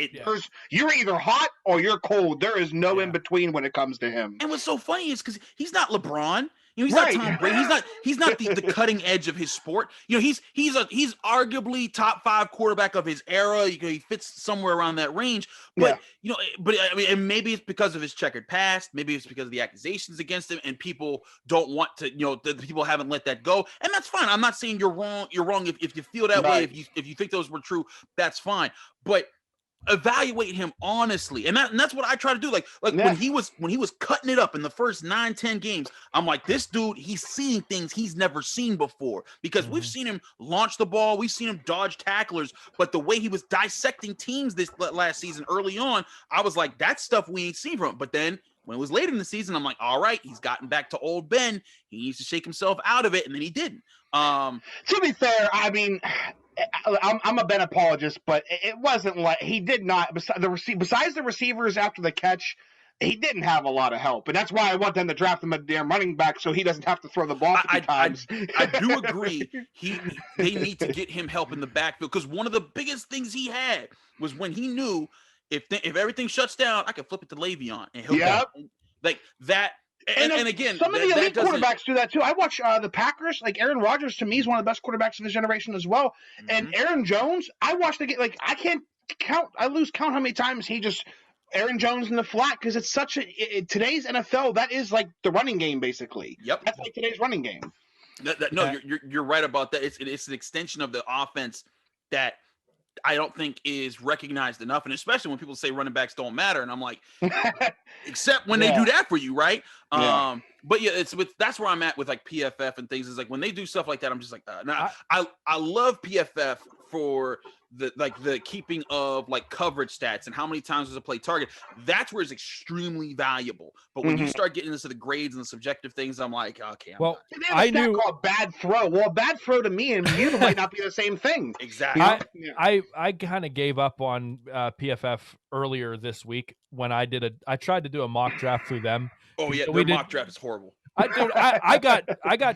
S4: You're either hot or you're cold. There is no in between when it comes to him.
S7: And what's so funny is because he's not LeBron. You know, he's not Tom Brady. He's not the cutting edge of his sport. You know, he's arguably top 5 quarterback of his era. You know, he fits somewhere around that range. But you know, I mean, and maybe it's because of his checkered past. Maybe it's because of the accusations against him, and people don't want to. You know, the people haven't let that go, and that's fine. I'm not saying you're wrong. You're wrong if you feel that way. If you think those were true, that's fine. But evaluate him honestly, and that's what I try to do. Like
S4: Yeah.
S7: when he was cutting it up in the first 9-10 games, I'm like, this dude, he's seeing things he's never seen before, because we've seen him launch the ball, we've seen him dodge tacklers, but the way he was dissecting teams this last season early on, I was like, that's stuff we ain't seen from him. But then when it was later in the season, I'm like, all right, he's gotten back to old Ben, he needs to shake himself out of it, and then he didn't.
S4: To be fair, I mean, I'm a Ben apologist, but it wasn't like he did not. Besides the receivers after the catch, he didn't have a lot of help, and that's why I want them to draft him a damn running back so he doesn't have to throw the ball 50 times.
S7: I do agree. They need to get him help in the backfield, because one of the biggest things he had was when he knew if everything shuts down, I can flip it to Le'Veon and he'll like that. And again,
S4: some of the elite quarterbacks do that too. I watch the Packers. Like Aaron Rodgers, to me, is one of the best quarterbacks of his generation as well. Mm-hmm. And Aaron Jones, I watched the game. Like I can't count. I lose count how many times Aaron Jones in the flat, because it's such today's NFL. That is like the running game, basically.
S7: Yep,
S4: that's like today's running game.
S7: You're right about that. It's an extension of the offense that I don't think is recognized enough, and especially when people say running backs don't matter, and I'm like, except when they do that for you, right?
S4: Yeah.
S7: But yeah, that's where I'm at with like PFF and things. Is like when they do stuff like that, I'm just like, I love PFF for the keeping of like coverage stats and how many times does a play target. That's where it's extremely valuable. But when you start getting into the grades and the subjective things, I'm like, okay.
S4: I knew called bad throw. Well, bad throw to me and you might not be the same thing.
S7: Exactly.
S5: I kind of gave up on PFF earlier this week when I tried to do a mock draft through them.
S7: Oh yeah, their mock draft is horrible.
S5: I got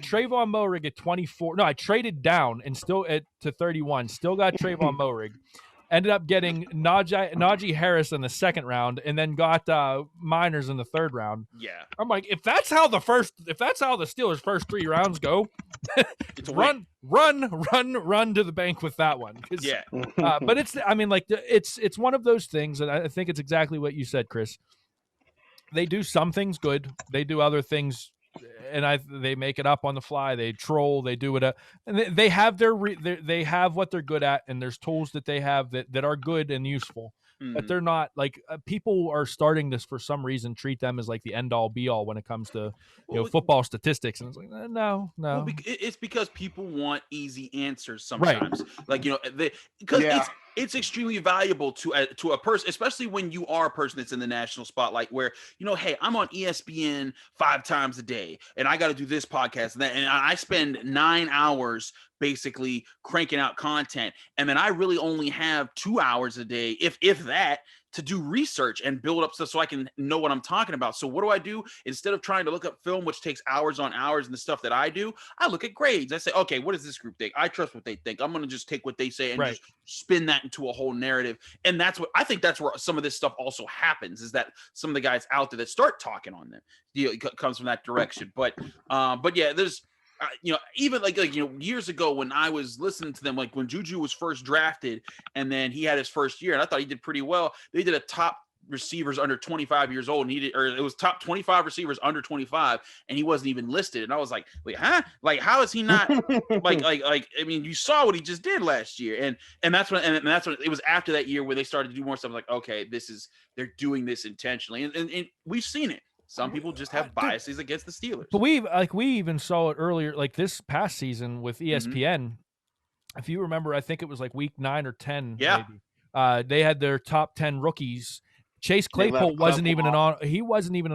S5: Trayvon Moehrig at 24. No, I traded down and still to 31. Still got Trayvon Moehrig. Ended up getting Najee Harris in the second round, and then got Miners in the third round.
S7: Yeah,
S5: I'm like, if that's how the Steelers' first 3 rounds go,
S7: it's a
S5: run to the bank with that one.
S7: Yeah,
S5: but it's one of those things, and I think it's exactly what you said, Chris. They do some things good. They do other things, and they make it up on the fly. They troll. They do it, and they have they have what they're good at, and there's tools that they have that are good and useful. But they're not like people are starting to, for some reason, treat them as like the end all be all when it comes to football statistics. And it's like, no.
S7: Well, it's because people want easy answers sometimes. Right. Like because it's extremely valuable to a person, especially when you are a person that's in the national spotlight, where hey, I'm on ESPN 5 times a day, and I got to do this podcast and that, and I spend 9 hours basically cranking out content, and then I really only have 2 hours a day, if that, to do research and build up stuff so I can know what I'm talking about. So what do I do? Instead of trying to look up film, which takes hours on hours, and the stuff that I do, I look at grades. I say, okay, what does this group think? I trust what they think. I'm going to just take what they say and just spin that into a whole narrative. And that's where some of this stuff also happens, is that some of the guys out there that start talking on them, it comes from that direction. But yeah, there's, even like years ago when I was listening to them, like when Juju was first drafted and then he had his first year, and I thought he did pretty well. They did a top receivers under 25 years old, and it was top 25 receivers under 25, and he wasn't even listed. And I was like, wait, huh? Like, how is he not like, I mean, you saw what he just did last year. And that's when it was after that year where they started to do more stuff. Like, okay, they're doing this intentionally. And we've seen it. Some people just have biases against the Steelers.
S5: But we even saw it earlier, like this past season with ESPN. If you remember, I think it was like week 9 or 10.
S7: Yeah.
S5: Maybe. They had their top 10 rookies. Chase Claypool wasn't even an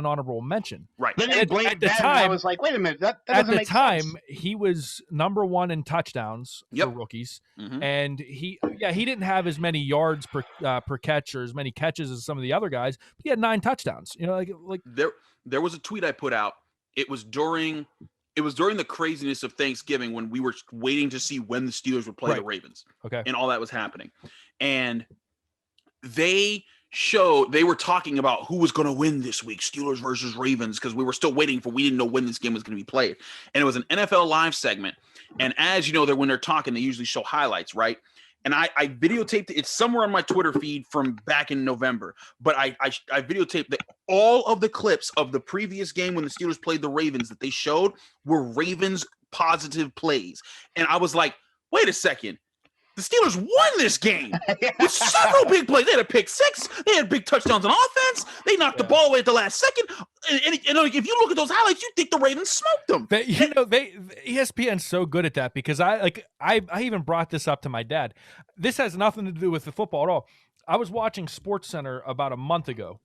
S5: honorable mention.
S7: Right.
S4: Then at the time, I was like, wait a minute, that doesn't make sense.
S5: At the time, he was number 1 in touchdowns for rookies, and he didn't have as many yards per catch or as many catches as some of the other guys, but he had 9 touchdowns. Like
S7: there was a tweet I put out. It was during the craziness of Thanksgiving when we were waiting to see when the Steelers would play the Ravens.
S5: Okay.
S7: And all that was happening. And they were talking about who was going to win this week, Steelers versus Ravens, because we didn't know when this game was going to be played. And it was an NFL Live segment. And as you know, when they're talking, they usually show highlights, right? And I videotaped it. It's somewhere on my Twitter feed from back in November. But I videotaped all of the clips of the previous game when the Steelers played the Ravens that they showed were Ravens positive plays. And I was like, wait a second. The Steelers won this game with several big plays. They had a pick six. They had big touchdowns on offense. They knocked the ball away at the last second. And if you look at those highlights, you think the Ravens smoked them.
S5: ESPN's so good at that because I even brought this up to my dad. This has nothing to do with the football at all. I was watching SportsCenter about a month ago,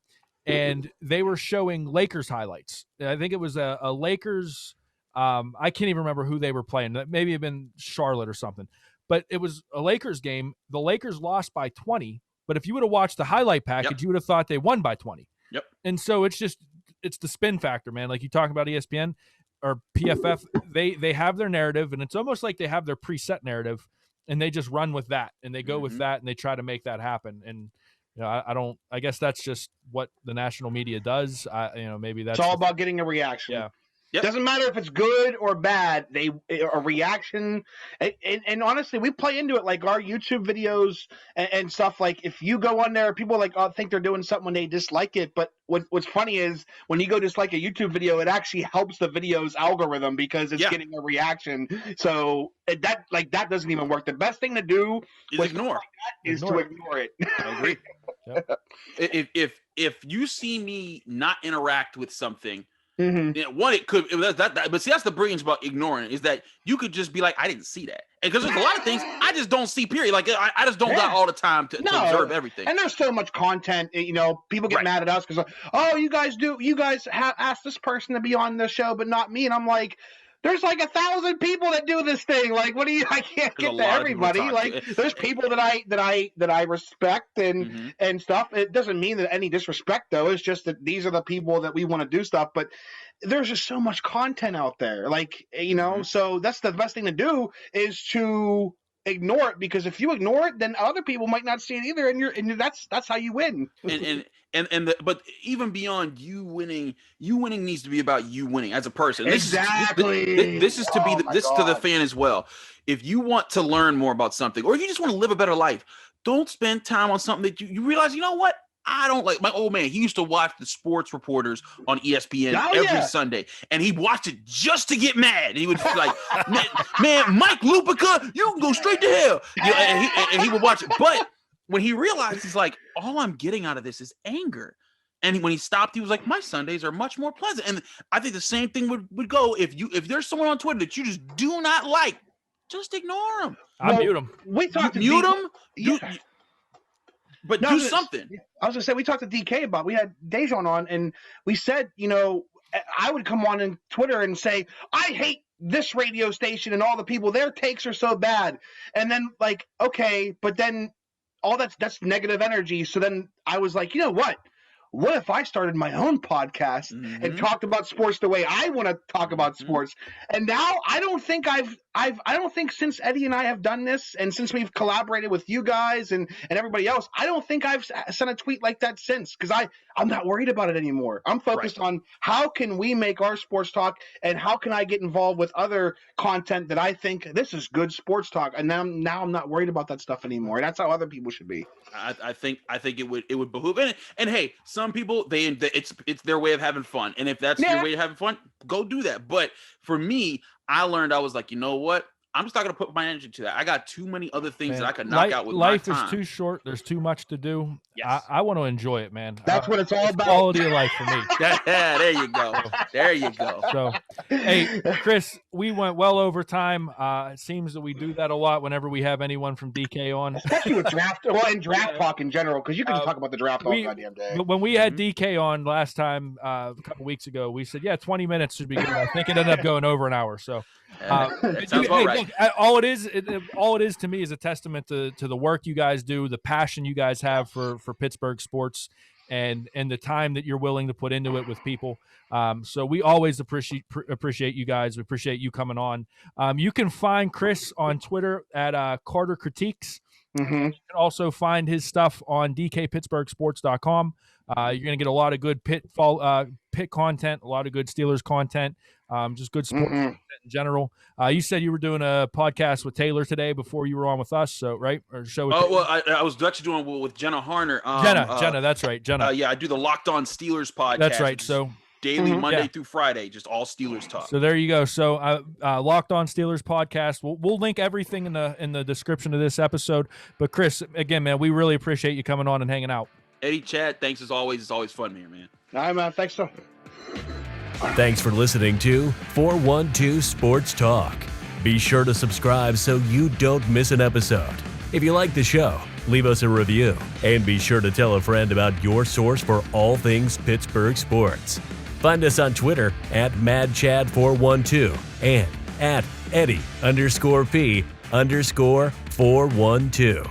S5: and they were showing Lakers highlights. I think it was a Lakers. I can't even remember who they were playing. Maybe it had been Charlotte or something. But it was a Lakers game. The Lakers lost by 20. But if you would have watched the highlight package, you would have thought they won by 20.
S7: Yep.
S5: And so it's the spin factor, man. Like you talk about ESPN or PFF, they have their narrative, and it's almost like they have their preset narrative, and they just run with that, and they go with that, and they try to make that happen. And I guess that's just what the national media does. Maybe that's
S4: it's all about getting a reaction.
S5: Yeah.
S7: Yep.
S4: Doesn't matter if it's good or bad. A reaction, and honestly, we play into it like our YouTube videos and stuff. Like if you go on there, people think they're doing something when they dislike it. But what's funny is when you go dislike a YouTube video, it actually helps the video's algorithm because it's getting a reaction. So that doesn't even work. The best thing to do
S7: is ignore.
S4: To ignore it.
S7: I agree. If you see me not interact with something. One, it could, but see, that's the brilliance about ignoring is that you could just be like, I didn't see that. Because there's a lot of things I just don't see, period. Like, I just don't got all the time to observe everything.
S4: And there's so much content, people get mad at us because, you guys have asked this person to be on the show, but not me. And I'm like, there's like 1,000 people that do this thing. Like, I can't get to everybody. Like, there's people that I respect and stuff. It doesn't mean that any disrespect though. It's just that these are the people that we want to do stuff. But there's just so much content out there. Like, so that's the best thing to do is to ignore it, because if you ignore it, then other people might not see it either, and that's how you win.
S7: But even beyond you winning needs to be about you winning as a person.
S4: Exactly.
S7: This is to be to the fan as well. If you want to learn more about something, or if you just want to live a better life, don't spend time on something that you realize, you know what? I don't like. My old man, he used to watch the sports reporters on ESPN every Sunday, and he watched it just to get mad. And he would be like, man, Mike Lupica, you can go straight to hell. And he would watch it. But when he realized, he's like, all I'm getting out of this is anger. And when he stopped, he was like, my Sundays are much more pleasant. And I think the same thing would go if there's someone on Twitter that you just do not like, just ignore them.
S5: Mute them.
S4: We talked to
S7: mute them. But do something.
S4: I was going to say, we talked to DK about, we had Dejan on, and we said, I would come on Twitter and say, I hate this radio station and all the people, their takes are so bad. And then like, okay, but then all that's negative energy. So then I was like, you know what? What if I started my own podcast and talked about sports the way I want to talk about sports? And now I don't think I don't think since Eddie and I have done this, and since we've collaborated with you guys and everybody else, I don't think I've sent a tweet like that since, because I'm not worried about it anymore. I'm focused on how can we make our sports talk, and how can I get involved with other content that I think this is good sports talk. And now I'm not worried about that stuff anymore. And that's how other people should be.
S7: I think it would behoove it. And hey, some people it's their way of having fun, and if that's your way of having fun, go do that. But for me, I learned, I was like, you know what? I'm just not going to put my energy to that. I got too many other things that I could knock out with
S5: life
S7: my time.
S5: Is too short. There's too much to do.
S7: Yes.
S5: I want to enjoy it, man.
S4: That's what it's all about.
S5: Quality of life for me.
S7: There you go. There you go.
S5: So, hey, Chris, we went well over time. It seems that we do that a lot whenever we have anyone from DK on.
S4: Especially with draft, and draft talk in general, because you can talk about the draft all goddamn day.
S5: But when we had DK on last time, a couple weeks ago, we said, 20 minutes should be good. I think it ended up going over an hour. So,
S7: that sounds about right.
S5: Look, all it is to me is a testament to the work you guys do, the passion you guys have for Pittsburgh sports, and the time that you're willing to put into it with people. So we always appreciate you guys. We appreciate you coming on. You can find Chris on Twitter at Carter Critiques. You can also find his stuff on dkpittsburghsports.com. You're going to get a lot of good Pitt content, a lot of good Steelers content, just good sports content in general. You said you were doing a podcast with Taylor today before you were on with us, so right? Or show with
S7: well, I was actually doing with Jenna Harner.
S5: Jenna, that's right, Jenna.
S7: I do the Locked On Steelers podcast.
S5: That's right. So
S7: daily, Monday
S5: Yeah.
S7: through Friday, just all Steelers talk.
S5: So there you go. So Locked On Steelers podcast. We'll link everything in the description of this episode. But Chris, again, man, we really appreciate you coming on and hanging out.
S7: Eddie, Chad, thanks as always. It's always fun here, man.
S4: All right, man. Thanks so.
S1: Thanks for listening to 412 Sports Talk. Be sure to subscribe so you don't miss an episode. If you like the show, leave us a review and be sure to tell a friend about your source for all things Pittsburgh sports. Find us on Twitter at MadChad412 and at Eddie_P_412.